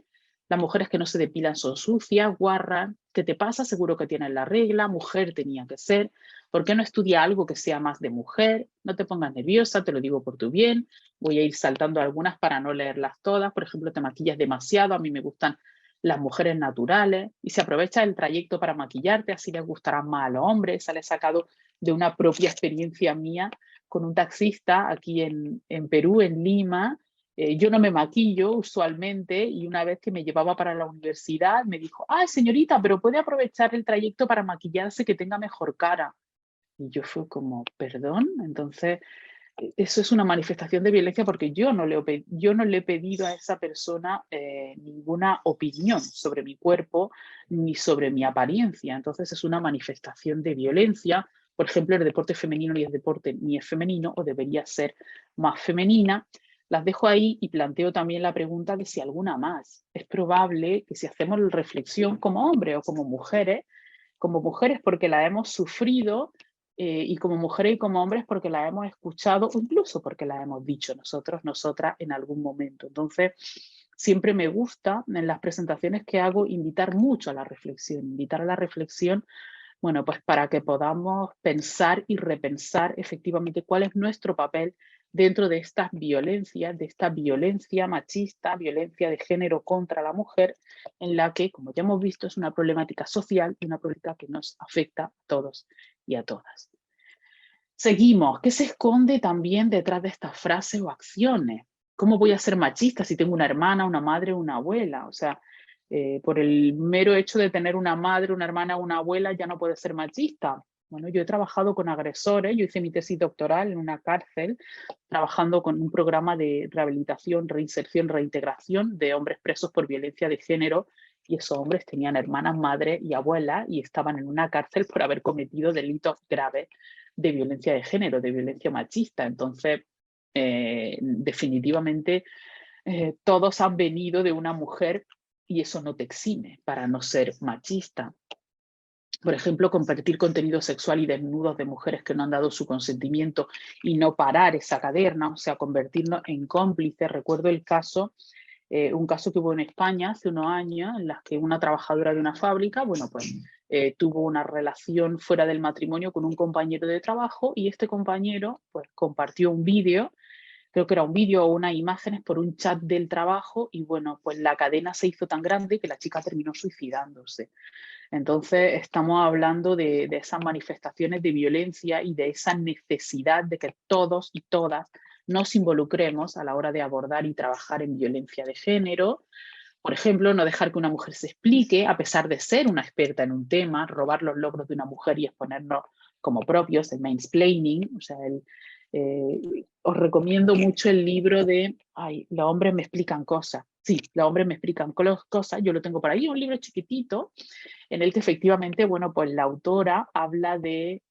Las mujeres que no se depilan son sucias, guarras. ¿Qué te pasa? Seguro que tienes la regla. Mujer tenía que ser. ¿Por qué no estudia algo que sea más de mujer? No te pongas nerviosa, te lo digo por tu bien. Voy a ir saltando algunas para no leerlas todas. Por ejemplo, te maquillas demasiado. A mí me gustan las mujeres naturales. Y si aprovechas el trayecto para maquillarte, así les gustarán más a los hombres. Esa le he sacado de una propia experiencia mía con un taxista aquí en Perú, en Lima. Yo no me maquillo usualmente y una vez que me llevaba para la universidad me dijo, ay señorita, pero puede aprovechar el trayecto para maquillarse que tenga mejor cara. Y yo fui como, perdón, entonces eso es una manifestación de violencia porque yo no le he pedido a esa persona ninguna opinión sobre mi cuerpo ni sobre mi apariencia. Entonces es una manifestación de violencia. Por ejemplo, el deporte femenino ni es deporte ni es femenino o debería ser más femenina. Las dejo ahí y planteo también la pregunta de si alguna más. Es probable que si hacemos la reflexión como hombres o como mujeres porque la hemos sufrido y como mujeres y como hombres porque la hemos escuchado o incluso porque la hemos dicho nosotros, nosotras en algún momento. Entonces, siempre me gusta en las presentaciones que hago invitar mucho a la reflexión, invitar a la reflexión, bueno, pues para que podamos pensar y repensar efectivamente cuál es nuestro papel dentro de estas violencias, de esta violencia machista, violencia de género contra la mujer, en la que, como ya hemos visto, es una problemática social y una problemática que nos afecta a todos y a todas. Seguimos. ¿Qué se esconde también detrás de estas frases o acciones? ¿Cómo voy a ser machista si tengo una hermana, una madre, una abuela? O sea, por el mero hecho de tener una madre, una hermana, una abuela, ya no puede ser machista. Bueno, yo he trabajado con agresores, yo hice mi tesis doctoral en una cárcel, trabajando con un programa de rehabilitación, reinserción, reintegración de hombres presos por violencia de género, y esos hombres tenían hermanas, madres y abuelas y estaban en una cárcel por haber cometido delitos graves de violencia de género, de violencia machista. Entonces, definitivamente, todos han venido de una mujer y eso no te exime para no ser machista. Por ejemplo, compartir contenido sexual y desnudos de mujeres que no han dado su consentimiento y no parar esa cadena, o sea, convertirnos en cómplices. Recuerdo el caso, un caso que hubo en España hace unos años, en las que una trabajadora de una fábrica, bueno, pues tuvo una relación fuera del matrimonio con un compañero de trabajo y este compañero, pues, compartió un vídeo, creo que era un vídeo o unas imágenes por un chat del trabajo y, bueno, pues la cadena se hizo tan grande que la chica terminó suicidándose. Entonces, estamos hablando de esas manifestaciones de violencia y de esa necesidad de que todos y todas nos involucremos a la hora de abordar y trabajar en violencia de género. Por ejemplo, no dejar que una mujer se explique, a pesar de ser una experta en un tema, robar los logros de una mujer y exponernos como propios, el mansplaining, o sea, os recomiendo mucho el libro de, ay, los hombres me explican cosas. Sí, los hombres me explican cosas, yo lo tengo por ahí, un libro chiquitito, en el que efectivamente, bueno, pues la autora habla de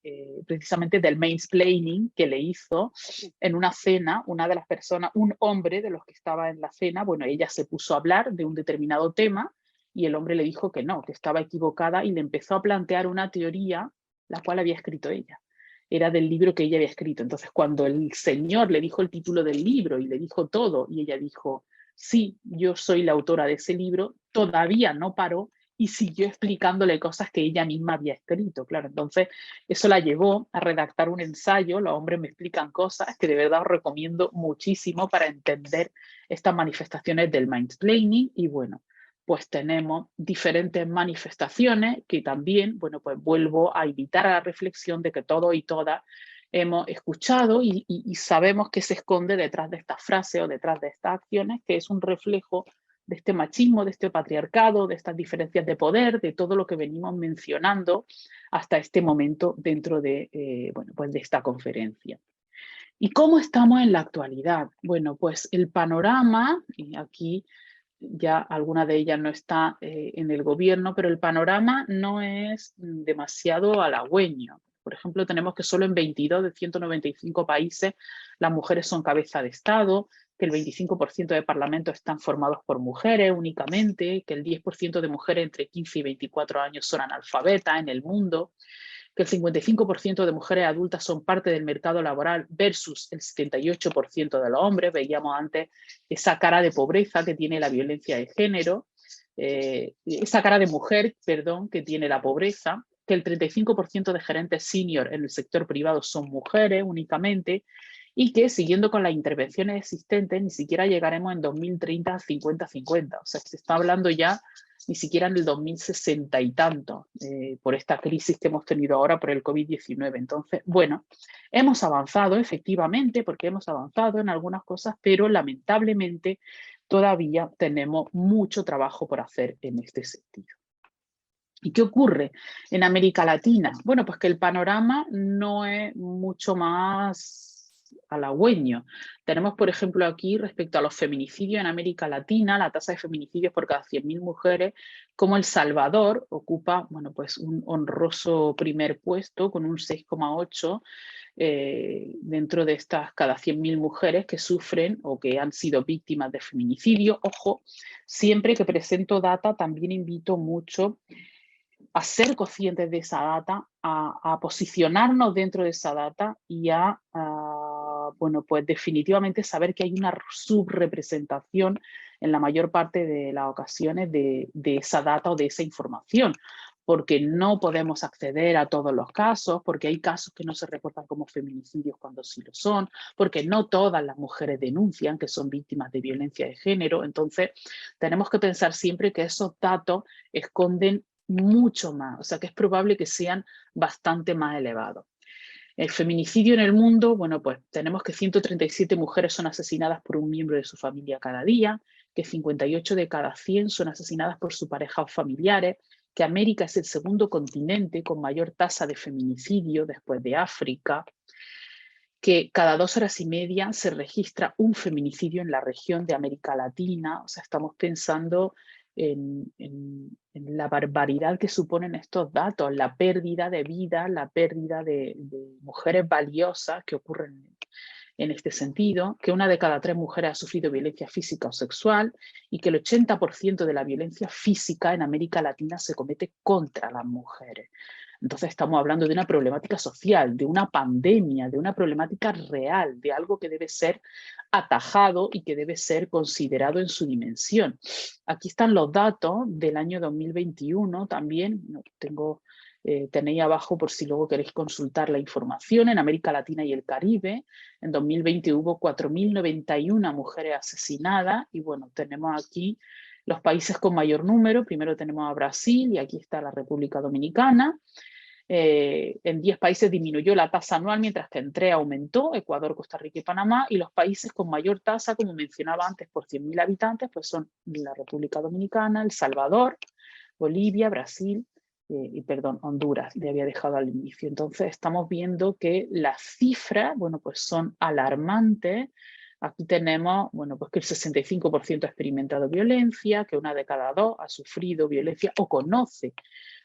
precisamente del mansplaining que le hizo en una cena, una de las personas, un hombre de los que estaba en la cena, bueno, ella se puso a hablar de un determinado tema y el hombre le dijo que no, que estaba equivocada y le empezó a plantear una teoría la cual había escrito ella. Era del libro que ella había escrito. Entonces, cuando el señor le dijo el título del libro y le dijo todo, y ella dijo, sí, yo soy la autora de ese libro, todavía no paró y siguió explicándole cosas que ella misma había escrito, claro. Entonces, eso la llevó a redactar un ensayo, los hombres me explican cosas, que de verdad os recomiendo muchísimo para entender estas manifestaciones del mansplaining. Y bueno, pues tenemos diferentes manifestaciones que también, bueno, pues vuelvo a invitar a la reflexión de que todos y todas hemos escuchado y sabemos que se esconde detrás de estas frases o detrás de estas acciones, que es un reflejo de este machismo, de este patriarcado, de estas diferencias de poder, de todo lo que venimos mencionando hasta este momento dentro de, bueno, pues de esta conferencia. ¿Y cómo estamos en la actualidad? Bueno, pues el panorama, y aquí ya alguna de ellas no está en el gobierno, pero el panorama no es demasiado halagüeño. Por ejemplo, tenemos que solo en 22 de 195 países las mujeres son cabeza de Estado, que el 25% de parlamentos están formados por mujeres únicamente, que el 10% de mujeres entre 15 y 24 años son analfabetas en el mundo, que el 55% de mujeres adultas son parte del mercado laboral versus el 78% de los hombres. Veíamos antes esa cara de pobreza que tiene la violencia de género, esa cara de mujer, perdón, que tiene la pobreza, que el 35% de gerentes senior en el sector privado son mujeres únicamente, y que siguiendo con las intervenciones existentes ni siquiera llegaremos en 2030 a 50-50. O sea, se está hablando ya ni siquiera en el 2060 y tanto, por esta crisis que hemos tenido ahora por el COVID-19. Entonces, bueno, hemos avanzado efectivamente, porque hemos avanzado en algunas cosas, pero lamentablemente todavía tenemos mucho trabajo por hacer en este sentido. ¿Y qué ocurre en América Latina? Bueno, pues que el panorama no es mucho más halagüeño. Tenemos, por ejemplo, aquí respecto a los feminicidios en América Latina, la tasa de feminicidios por cada 100.000 mujeres, como El Salvador ocupa, bueno, pues un honroso primer puesto con un 6,8 dentro de estas cada 100.000 mujeres que sufren o que han sido víctimas de feminicidio. Ojo, siempre que presento data también invito mucho a ser conscientes de esa data, a posicionarnos dentro de esa data y bueno, pues definitivamente saber que hay una subrepresentación en la mayor parte de las ocasiones de esa data o de esa información, porque no podemos acceder a todos los casos, porque hay casos que no se reportan como feminicidios cuando sí lo son, porque no todas las mujeres denuncian que son víctimas de violencia de género. Entonces, tenemos que pensar siempre que esos datos esconden mucho más, o sea que es probable que sean bastante más elevados. El feminicidio en el mundo, bueno, pues tenemos que 137 mujeres son asesinadas por un miembro de su familia cada día, que 58 de cada 100 son asesinadas por su pareja o familiares, que América es el segundo continente con mayor tasa de feminicidio después de África, que cada 2 horas y media se registra un feminicidio en la región de América Latina. O sea, estamos pensando en la barbaridad que suponen estos datos, la pérdida de vida, la pérdida de mujeres valiosas que ocurren en este sentido, que 1 de cada 3 mujeres ha sufrido violencia física o sexual y que el 80% de la violencia física en América Latina se comete contra las mujeres. Entonces estamos hablando de una problemática social, de una pandemia, de una problemática real, de algo que debe ser atajado y que debe ser considerado en su dimensión. Aquí están los datos del año 2021 también, tenéis abajo por si luego queréis consultar la información. En América Latina y el Caribe, en 2020 hubo 4.091 mujeres asesinadas y bueno, tenemos aquí los países con mayor número. Primero tenemos a Brasil y aquí está la República Dominicana. En 10 países disminuyó la tasa anual, mientras que en 3 aumentó, Ecuador, Costa Rica y Panamá, y los países con mayor tasa, como mencionaba antes, por 100.000 habitantes, pues son la República Dominicana, El Salvador, Bolivia, Brasil, Honduras, le había dejado al inicio. Entonces estamos viendo que las cifras, bueno, pues son alarmantes. Aquí tenemos, bueno, pues que el 65% ha experimentado violencia, que 1 de cada 2 ha sufrido violencia o conoce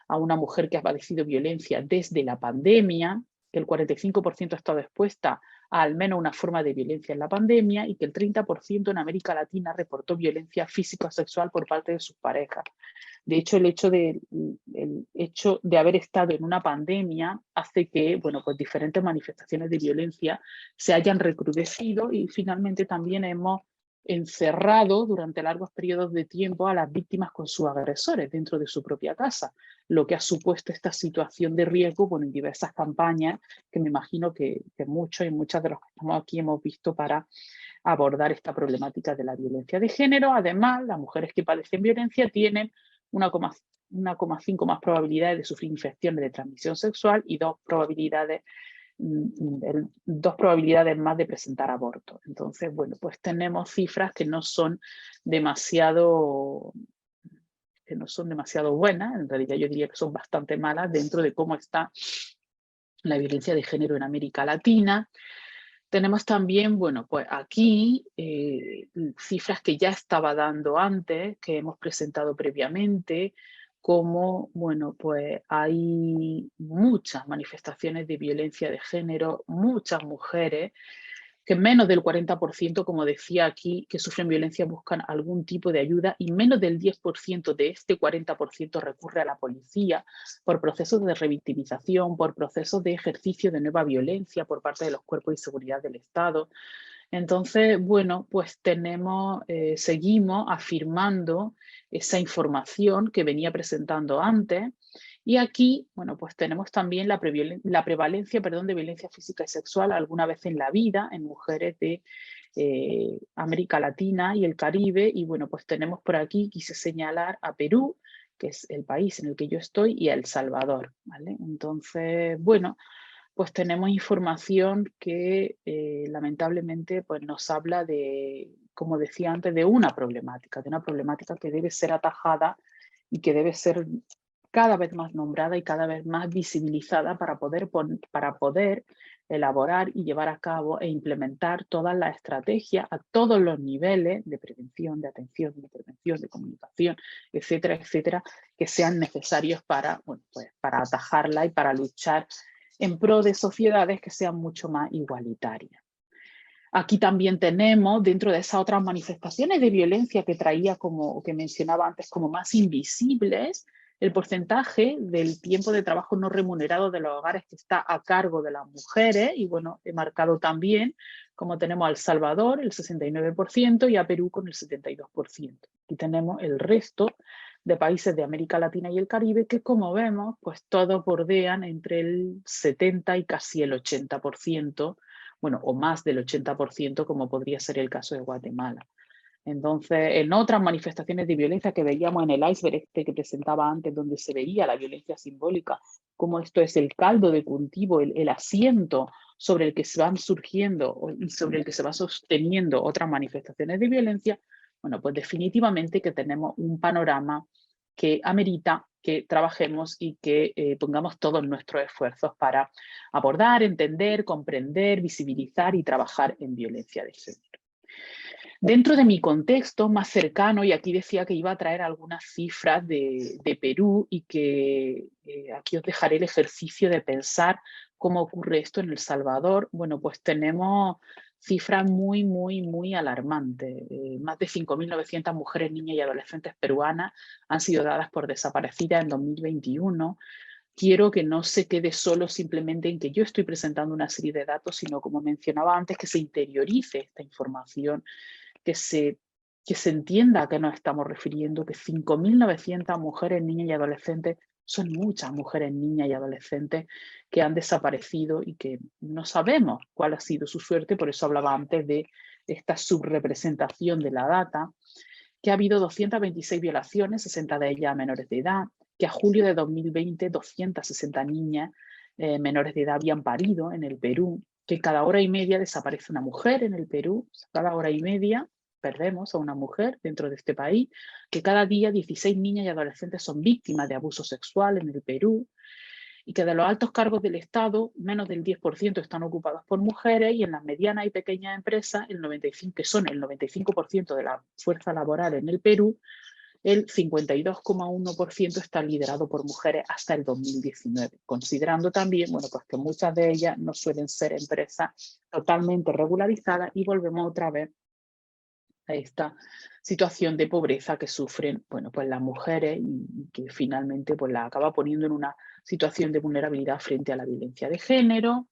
a una mujer que ha padecido violencia desde la pandemia, que el 45% ha estado expuesta a al menos una forma de violencia en la pandemia y que el 30% en América Latina reportó violencia física o sexual por parte de sus parejas. De hecho, el hecho de haber estado en una pandemia hace que, bueno, pues diferentes manifestaciones de violencia se hayan recrudecido y finalmente también hemos encerrado durante largos periodos de tiempo a las víctimas con sus agresores dentro de su propia casa, lo que ha supuesto esta situación de riesgo, bueno, en diversas campañas que me imagino que muchos y muchas de los que estamos aquí hemos visto para abordar esta problemática de la violencia de género. Además, las mujeres que padecen violencia tienen 1,5 más probabilidades de sufrir infecciones de transmisión sexual y 2 probabilidades más de presentar aborto. Entonces, bueno, pues tenemos cifras que no son demasiado buenas, en realidad yo diría que son bastante malas dentro de cómo está la violencia de género en América Latina. Tenemos también, bueno, pues aquí cifras que ya estaba dando antes, que hemos presentado previamente, como, bueno, pues hay muchas manifestaciones de violencia de género, muchas mujeres que menos del 40%, como decía aquí, que sufren violencia buscan algún tipo de ayuda y menos del 10% de este 40% recurre a la policía por procesos de revictimización, por procesos de ejercicio de nueva violencia por parte de los cuerpos de seguridad del Estado. Entonces, bueno, pues seguimos afirmando esa información que venía presentando antes. Y aquí, bueno, pues tenemos también la prevalencia, perdón, de violencia física y sexual alguna vez en la vida en mujeres de América Latina y el Caribe. Y bueno, pues tenemos por aquí, quise señalar a Perú, que es el país en el que yo estoy, y a El Salvador, ¿vale? Entonces, bueno, pues tenemos información que lamentablemente pues nos habla de, como decía antes, de una problemática que debe ser atajada y que debe ser cada vez más nombrada y cada vez más visibilizada para poder elaborar y llevar a cabo e implementar todas las estrategias a todos los niveles de prevención, de atención, de intervención, de comunicación, etcétera, etcétera, que sean necesarios para, bueno, pues, para atajarla y para luchar en pro de sociedades que sean mucho más igualitarias. Aquí también tenemos, dentro de esas otras manifestaciones de violencia que traía como, que mencionaba antes, como más invisibles, el porcentaje del tiempo de trabajo no remunerado de los hogares que está a cargo de las mujeres, y bueno, he marcado también, como tenemos a El Salvador, el 69%, y a Perú con el 72%. Y tenemos el resto de países de América Latina y el Caribe que, como vemos, pues todos bordean entre el 70 y casi el 80%, bueno, o más del 80%, como podría ser el caso de Guatemala. Entonces, en otras manifestaciones de violencia que veíamos en el iceberg este que presentaba antes, donde se veía la violencia simbólica, como esto es el caldo de cultivo, el asiento sobre el que se van surgiendo y sobre el que se va sosteniendo otras manifestaciones de violencia, bueno, pues definitivamente que tenemos un panorama que amerita que trabajemos y que pongamos todos nuestros esfuerzos para abordar, entender, comprender, visibilizar y trabajar en violencia de género. Dentro de mi contexto más cercano, y aquí decía que iba a traer algunas cifras de Perú y que aquí os dejaré el ejercicio de pensar cómo ocurre esto en El Salvador. Bueno, pues tenemos cifras muy alarmantes. Más de 5.900 mujeres, niñas y adolescentes peruanas han sido dadas por desaparecidas en 2021. Quiero que no se quede solo simplemente en que yo estoy presentando una serie de datos, sino, como mencionaba antes, que se interiorice esta información, que se, que se entienda a qué nos estamos refiriendo, que 5.900 mujeres, niñas y adolescentes son muchas mujeres, niñas y adolescentes que han desaparecido y que no sabemos cuál ha sido su suerte. Por eso hablaba antes de esta subrepresentación de la data, que ha habido 226 violaciones, 60 de ellas a menores de edad, que a julio de 2020 260 niñas menores de edad habían parido en el Perú, que cada hora y media desaparece una mujer en el Perú, cada hora y media perdemos a una mujer dentro de este país, que cada día 16 niñas y adolescentes son víctimas de abuso sexual en el Perú, y que de los altos cargos del Estado, menos del 10% están ocupados por mujeres, y en las medianas y pequeñas empresas, que son el 95% de la fuerza laboral en el Perú, el 52,1% está liderado por mujeres hasta el 2019, considerando también, bueno, pues que muchas de ellas no suelen ser empresas totalmente regularizadas, y volvemos otra vez a esta situación de pobreza que sufren, bueno, pues las mujeres, y que finalmente pues la acaba poniendo en una situación de vulnerabilidad frente a la violencia de género.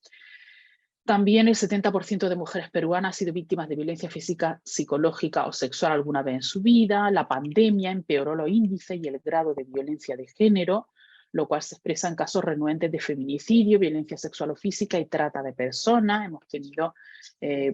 También el 70% de mujeres peruanas ha sido víctimas de violencia física, psicológica o sexual alguna vez en su vida. La pandemia empeoró los índices y el grado de violencia de género, lo cual se expresa en casos renuentes de feminicidio, violencia sexual o física y trata de personas. Hemos tenido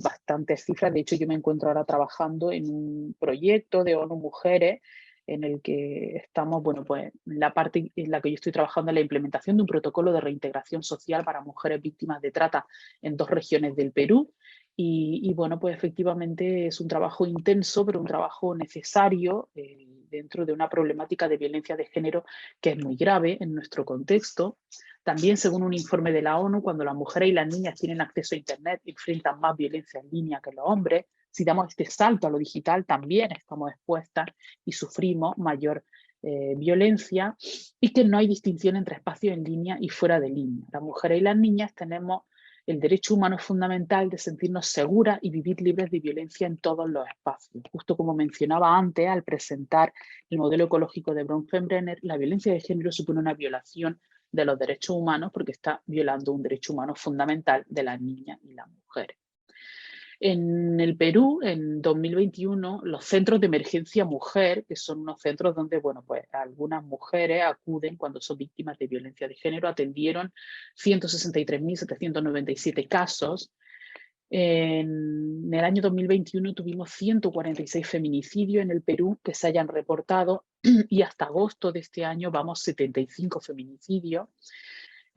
bastantes cifras. De hecho, yo me encuentro ahora trabajando en un proyecto de ONU Mujeres en el que estamos, bueno, pues la parte en la que yo estoy trabajando es la implementación de un protocolo de reintegración social para mujeres víctimas de trata en 2 regiones del Perú. Y bueno, pues efectivamente es un trabajo intenso, pero un trabajo necesario, de dentro de una problemática de violencia de género que es muy grave en nuestro contexto. También, según un informe de la ONU, cuando las mujeres y las niñas tienen acceso a Internet, enfrentan más violencia en línea que los hombres. Si damos este salto a lo digital, también estamos expuestas y sufrimos mayor violencia, y que no hay distinción entre espacios en línea y fuera de línea. Las mujeres y las niñas tenemos el derecho humano fundamental de sentirnos seguras y vivir libres de violencia en todos los espacios. Justo como mencionaba antes, al presentar el modelo ecológico de Bronfenbrenner, la violencia de género supone una violación de los derechos humanos porque está violando un derecho humano fundamental de las niñas y las mujeres. En el Perú, en 2021, los centros de emergencia mujer, que son unos centros donde, bueno, pues algunas mujeres acuden cuando son víctimas de violencia de género, atendieron 163.797 casos. En el año 2021 tuvimos 146 feminicidios en el Perú que se hayan reportado, y hasta agosto de este año vamos 75 feminicidios.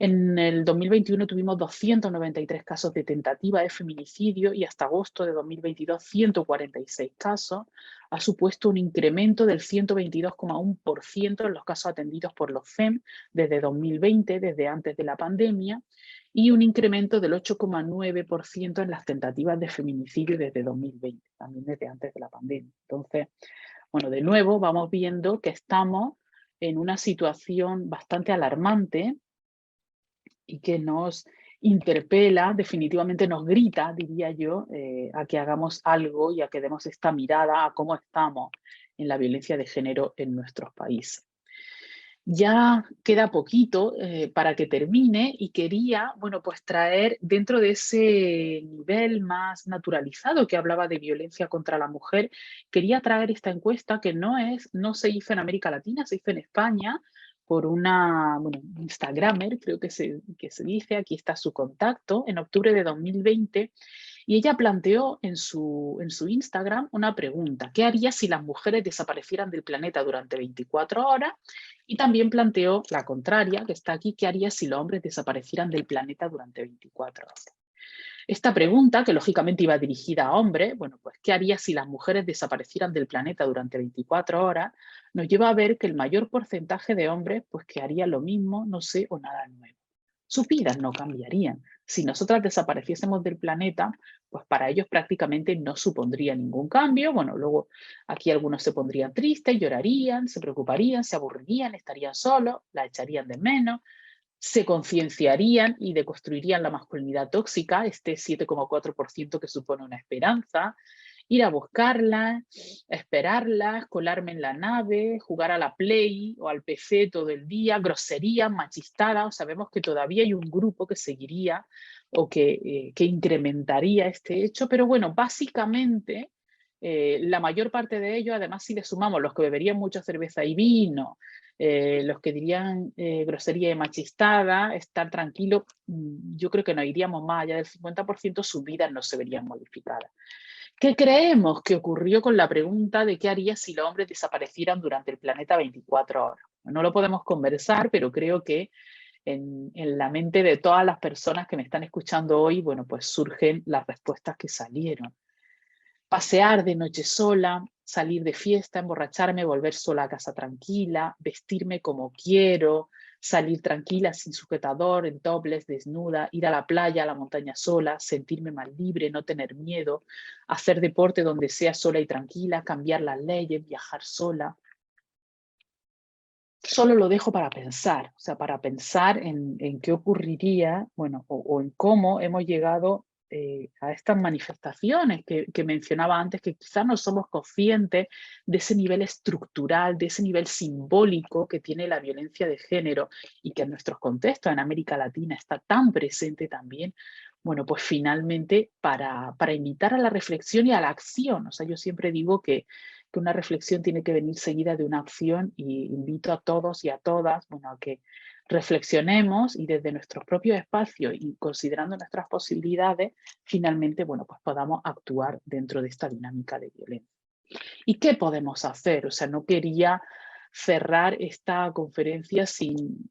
En el 2021 tuvimos 293 casos de tentativa de feminicidio y hasta agosto de 2022 146 casos. Ha supuesto un incremento del 122,1% en los casos atendidos por los FEM desde 2020, desde antes de la pandemia, y un incremento del 8,9% en las tentativas de feminicidio desde 2020, también desde antes de la pandemia. Entonces, bueno, de nuevo vamos viendo que estamos en una situación bastante alarmante y que nos interpela, definitivamente nos grita, diría yo, a que hagamos algo y a que demos esta mirada a cómo estamos en la violencia de género en nuestros países. Ya queda poquito para que termine, y quería, bueno, pues traer dentro de ese nivel más naturalizado que hablaba de violencia contra la mujer, quería traer esta encuesta que no se hizo en América Latina, se hizo en España por una, bueno, Instagramer, creo que se dice, aquí está su contacto, en octubre de 2020, y ella planteó en su Instagram una pregunta: ¿qué haría si las mujeres desaparecieran del planeta durante 24 horas? Y también planteó la contraria, que está aquí: ¿qué haría si los hombres desaparecieran del planeta durante 24 horas? Esta pregunta, que lógicamente iba dirigida a hombres, bueno, pues ¿qué haría si las mujeres desaparecieran del planeta durante 24 horas? Nos lleva a ver que el mayor porcentaje de hombres, pues que haría lo mismo, no sé, o nada nuevo. Sus vidas no cambiarían. Si nosotras desapareciésemos del planeta, pues para ellos prácticamente no supondría ningún cambio. Bueno, luego aquí algunos se pondrían tristes, llorarían, se preocuparían, se aburrirían, estarían solos, la echarían de menos, se concienciarían y deconstruirían la masculinidad tóxica, este 7,4% que supone una esperanza, ir a buscarlas, esperarlas, colarme en la nave, jugar a la Play o al PC todo el día, groserías, machistadas. Sabemos que todavía hay un grupo que seguiría o que incrementaría este hecho, pero bueno, básicamente la mayor parte de ellos, además, si le sumamos los que beberían mucha cerveza y vino, los que dirían grosería y machistada, estar tranquilo, yo creo que no iríamos más allá del 50%, sus vidas no se verían modificadas. ¿Qué creemos que ocurrió con la pregunta de qué haría si los hombres desaparecieran durante el planeta 24 horas? No lo podemos conversar, pero creo que en la mente de todas las personas que me están escuchando hoy, bueno, pues surgen las respuestas que salieron. Pasear de noche sola, salir de fiesta, emborracharme, volver sola a casa tranquila, vestirme como quiero, salir tranquila sin sujetador, en topless, desnuda, ir a la playa, a la montaña sola, sentirme más libre, no tener miedo, hacer deporte donde sea sola y tranquila, cambiar las leyes, viajar sola. Solo lo dejo para pensar, o sea, para pensar en qué ocurriría, bueno, o en cómo hemos llegado a estas manifestaciones que mencionaba antes, que quizás no somos conscientes de ese nivel estructural, de ese nivel simbólico que tiene la violencia de género, y que en nuestros contextos en América Latina está tan presente también. Bueno, pues finalmente para invitar a la reflexión y a la acción. O sea, yo siempre digo que una reflexión tiene que venir seguida de una acción, y invito a todos y a todas, bueno, a que reflexionemos y desde nuestros propios espacios y considerando nuestras posibilidades, finalmente, bueno, pues podamos actuar dentro de esta dinámica de violencia. ¿Y qué podemos hacer? O sea, no quería cerrar esta conferencia sin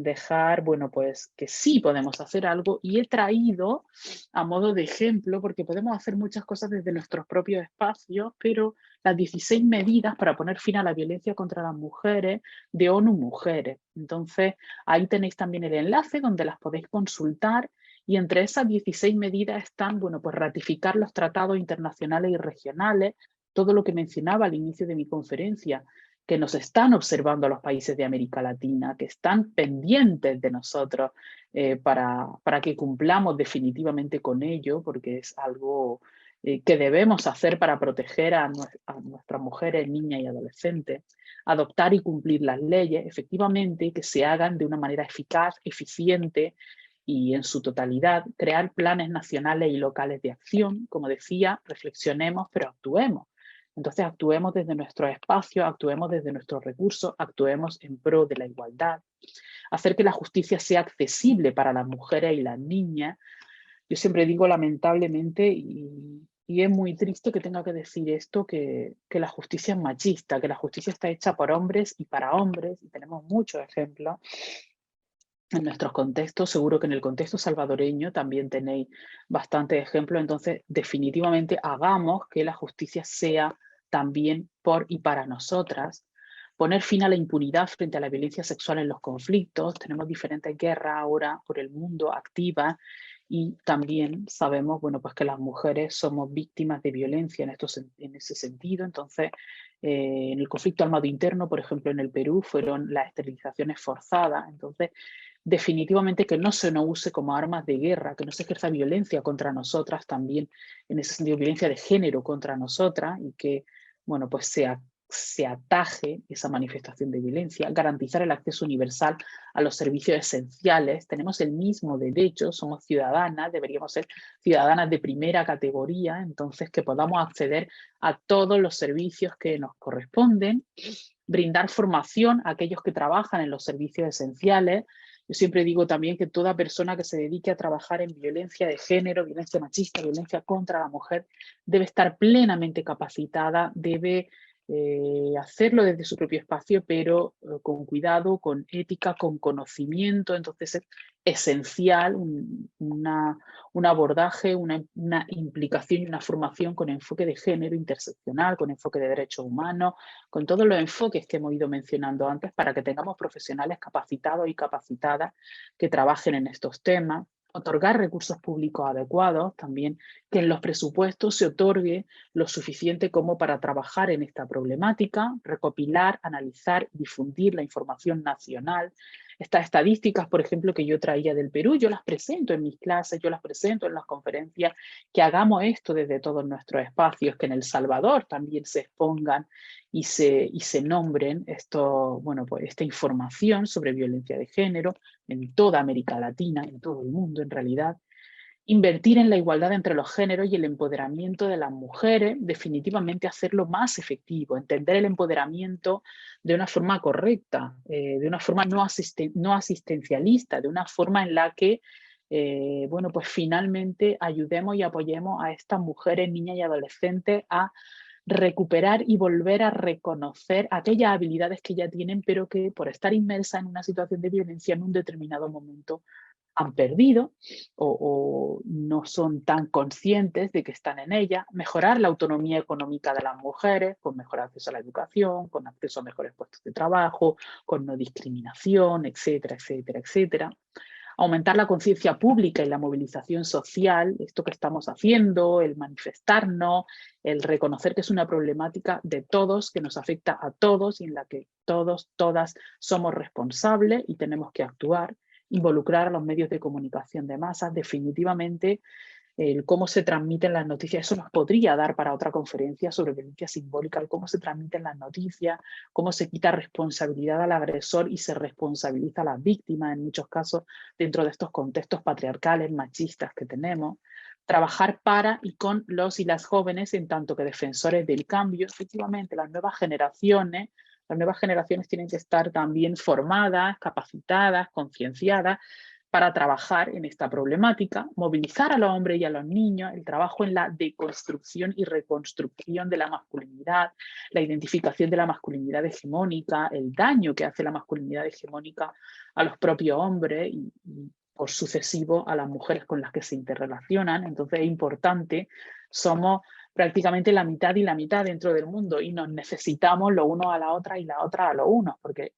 dejar, bueno, pues que sí podemos hacer algo, y he traído a modo de ejemplo, porque podemos hacer muchas cosas desde nuestros propios espacios, pero las 16 medidas para poner fin a la violencia contra las mujeres de ONU Mujeres. Entonces, ahí tenéis también el enlace donde las podéis consultar, y entre esas 16 medidas están, bueno, pues ratificar los tratados internacionales y regionales, todo lo que mencionaba al inicio de mi conferencia, que nos están observando los países de América Latina, que están pendientes de nosotros para que cumplamos definitivamente con ello, porque es algo que debemos hacer para proteger a nuestras mujeres, niñas y adolescentes. Adoptar y cumplir las leyes, efectivamente, que se hagan de una manera eficaz, eficiente y en su totalidad. Crear planes nacionales y locales de acción, como decía, reflexionemos, pero actuemos. Entonces actuemos desde nuestro espacio, actuemos desde nuestros recursos, actuemos en pro de la igualdad, hacer que la justicia sea accesible para las mujeres y las niñas. Yo siempre digo, lamentablemente, y es muy triste que tenga que decir esto, que la justicia es machista, que la justicia está hecha por hombres y para hombres, y tenemos muchos ejemplos en nuestros contextos. Seguro que en el contexto salvadoreño también tenéis bastantes ejemplos. Entonces, definitivamente hagamos que la justicia sea también por y para nosotras. Poner fin a la impunidad frente a la violencia sexual en los conflictos. Tenemos diferentes guerras ahora por el mundo activas, y también sabemos, bueno, pues que las mujeres somos víctimas de violencia en ese sentido. Entonces, en el conflicto armado interno, por ejemplo, en el Perú, fueron las esterilizaciones forzadas. Entonces, definitivamente que no se nos use como armas de guerra, que no se ejerza violencia contra nosotras también, en ese sentido, violencia de género contra nosotras, y que, bueno, pues se ataje esa manifestación de violencia, garantizar el acceso universal a los servicios esenciales. Tenemos el mismo derecho, somos ciudadanas, deberíamos ser ciudadanas de primera categoría, entonces que podamos acceder a todos los servicios que nos corresponden, brindar formación a aquellos que trabajan en los servicios esenciales. Yo siempre digo también que toda persona que se dedique a trabajar en violencia de género, violencia machista, violencia contra la mujer, debe estar plenamente capacitada, debe hacerlo desde su propio espacio, pero con cuidado, con ética, con conocimiento. Entonces es esencial un abordaje, una implicación y una formación con enfoque de género interseccional, con enfoque de derechos humanos, con todos los enfoques que hemos ido mencionando antes, para que tengamos profesionales capacitados y capacitadas que trabajen en estos temas. Otorgar recursos públicos adecuados, también que en los presupuestos se otorgue lo suficiente como para trabajar en esta problemática, recopilar, analizar, difundir la información nacional. Estas estadísticas, por ejemplo, que yo traía del Perú, yo las presento en mis clases, yo las presento en las conferencias, que hagamos esto desde todos nuestros espacios, que en El Salvador también se expongan y se nombren bueno, pues esta información sobre violencia de género en toda América Latina, en todo el mundo en realidad. Invertir en la igualdad entre los géneros y el empoderamiento de las mujeres, definitivamente hacerlo más efectivo, entender el empoderamiento de una forma correcta, de una forma no asistencialista, de una forma en la que, bueno, pues finalmente ayudemos y apoyemos a estas mujeres, niñas y adolescentes a recuperar y volver a reconocer aquellas habilidades que ya tienen, pero que por estar inmersas en una situación de violencia en un determinado momento han perdido o no son tan conscientes de que están en ella. Mejorar la autonomía económica de las mujeres, con mejor acceso a la educación, con acceso a mejores puestos de trabajo, con no discriminación, etcétera, etcétera, etcétera. Aumentar la conciencia pública y la movilización social, esto que estamos haciendo, el manifestarnos, el reconocer que es una problemática de todos, que nos afecta a todos y en la que todos, todas somos responsables y tenemos que actuar. Involucrar a los medios de comunicación de masas, definitivamente el cómo se transmiten las noticias. Eso nos podría dar para otra conferencia sobre violencia simbólica, el cómo se transmiten las noticias, cómo se quita responsabilidad al agresor y se responsabiliza a las víctimas, en muchos casos, dentro de estos contextos patriarcales, machistas que tenemos. Trabajar para y con los y las jóvenes en tanto que defensores del cambio. Efectivamente, las nuevas generaciones tienen que estar también formadas, capacitadas, concienciadas, para trabajar en esta problemática, movilizar a los hombres y a los niños, el trabajo en la deconstrucción y reconstrucción de la masculinidad, la identificación de la masculinidad hegemónica, el daño que hace la masculinidad hegemónica a los propios hombres y por sucesivo a las mujeres con las que se interrelacionan. Entonces es importante, somos prácticamente la mitad y la mitad dentro del mundo y nos necesitamos los unos a la otra y la otra a los unos, porque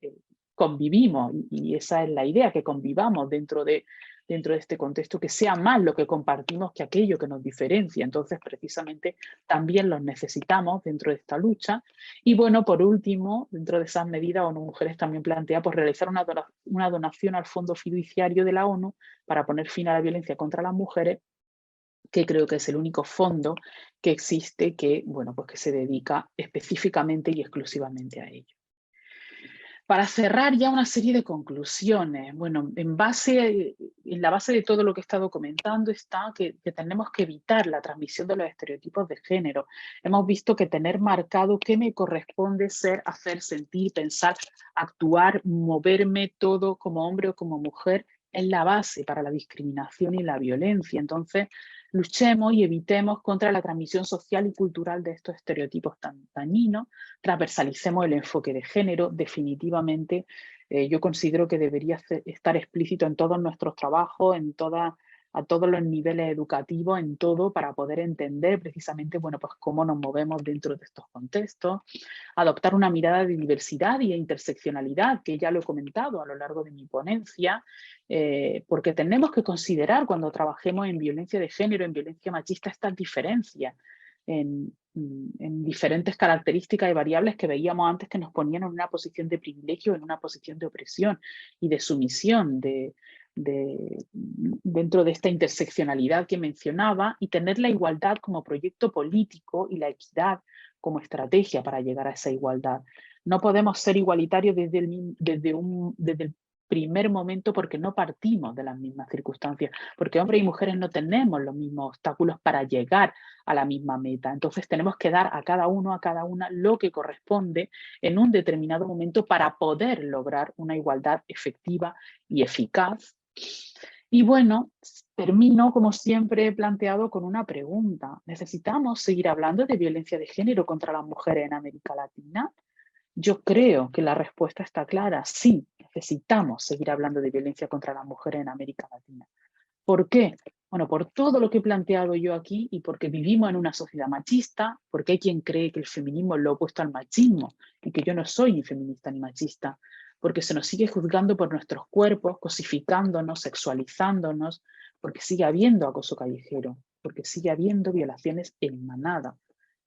convivimos y esa es la idea, que convivamos dentro de este contexto, que sea más lo que compartimos que aquello que nos diferencia. Entonces, precisamente, también los necesitamos dentro de esta lucha. Y bueno, por último, dentro de esas medidas, ONU Mujeres también plantea pues, realizar una donación al Fondo Fiduciario de la ONU para poner fin a la violencia contra las mujeres, que creo que es el único fondo que existe que, bueno, pues que se dedica específicamente y exclusivamente a ello. Para cerrar ya una serie de conclusiones, bueno, en la base de todo lo que he estado comentando está que tenemos que evitar la transmisión de los estereotipos de género. Hemos visto que tener marcado qué me corresponde ser, hacer, sentir, pensar, actuar, moverme todo como hombre o como mujer es la base para la discriminación y la violencia. Entonces, luchemos y evitemos contra la transmisión social y cultural de estos estereotipos tan dañinos, transversalicemos el enfoque de género. Definitivamente yo considero que debería estar explícito en todos nuestros trabajos, a todos los niveles educativos, en todo, para poder entender precisamente, bueno, pues cómo nos movemos dentro de estos contextos, adoptar una mirada de diversidad y de interseccionalidad, que ya lo he comentado a lo largo de mi ponencia, porque tenemos que considerar cuando trabajemos en violencia de género, en violencia machista, estas diferencias en diferentes características y variables que veíamos antes que nos ponían en una posición de privilegio, en una posición de opresión y de sumisión dentro de esta interseccionalidad que mencionaba, y tener la igualdad como proyecto político y la equidad como estrategia para llegar a esa igualdad. No podemos ser igualitarios desde el primer momento porque no partimos de las mismas circunstancias, porque hombres y mujeres no tenemos los mismos obstáculos para llegar a la misma meta. Entonces tenemos que dar a cada uno, a cada una, lo que corresponde en un determinado momento para poder lograr una igualdad efectiva y eficaz. Y bueno, termino, como siempre he planteado, con una pregunta. ¿Necesitamos seguir hablando de violencia de género contra las mujeres en América Latina? Yo creo que la respuesta está clara. Sí, necesitamos seguir hablando de violencia contra las mujeres en América Latina. ¿Por qué? Bueno, por todo lo que he planteado yo aquí y porque vivimos en una sociedad machista, porque hay quien cree que el feminismo es lo opuesto al machismo y que yo no soy ni feminista ni machista, porque se nos sigue juzgando por nuestros cuerpos, cosificándonos, sexualizándonos, porque sigue habiendo acoso callejero, porque sigue habiendo violaciones en manada,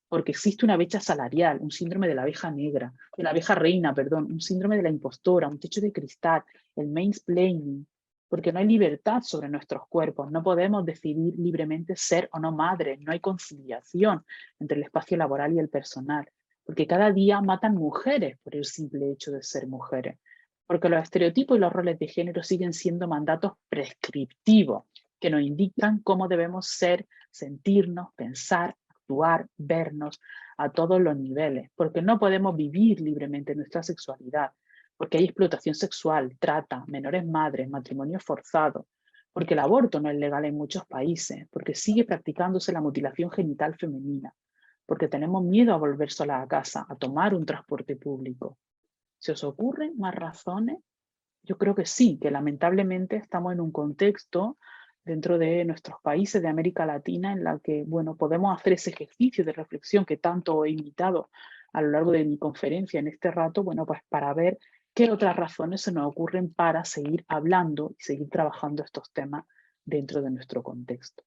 porque existe una brecha salarial, un síndrome de la abeja negra, de la abeja reina, perdón, un síndrome de la impostora, un techo de cristal, el mansplaining, porque no hay libertad sobre nuestros cuerpos, no podemos decidir libremente ser o no madres, no hay conciliación entre el espacio laboral y el personal, porque cada día matan mujeres por el simple hecho de ser mujeres, porque los estereotipos y los roles de género siguen siendo mandatos prescriptivos que nos indican cómo debemos ser, sentirnos, pensar, actuar, vernos a todos los niveles, porque no podemos vivir libremente nuestra sexualidad, porque hay explotación sexual, trata, menores madres, matrimonio forzado, porque el aborto no es legal en muchos países, porque sigue practicándose la mutilación genital femenina, porque tenemos miedo a volver sola a casa, a tomar un transporte público. ¿Se os ocurren más razones? Yo creo que sí, que lamentablemente estamos en un contexto dentro de nuestros países de América Latina en la que, bueno, podemos hacer ese ejercicio de reflexión que tanto he invitado a lo largo de mi conferencia en este rato, bueno, pues para ver qué otras razones se nos ocurren para seguir hablando y seguir trabajando estos temas dentro de nuestro contexto.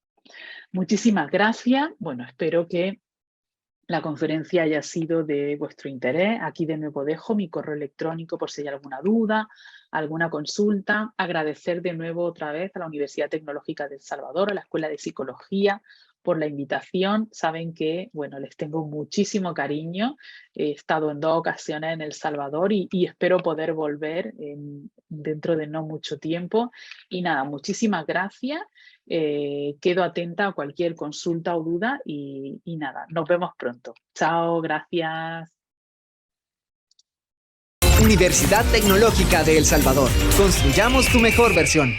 Muchísimas gracias. Bueno, espero que la conferencia haya sido de vuestro interés. Aquí de nuevo dejo mi correo electrónico por si hay alguna duda, alguna consulta. Agradecer de nuevo otra vez a la Universidad Tecnológica de El Salvador, a la Escuela de Psicología, por la invitación. Saben que, bueno, les tengo muchísimo cariño. He estado en 2 ocasiones en El Salvador y espero poder volver dentro de no mucho tiempo. Y nada, muchísimas gracias. Quedo atenta a cualquier consulta o duda y nada, nos vemos pronto. Chao, gracias. Universidad Tecnológica de El Salvador. Construyamos tu mejor versión.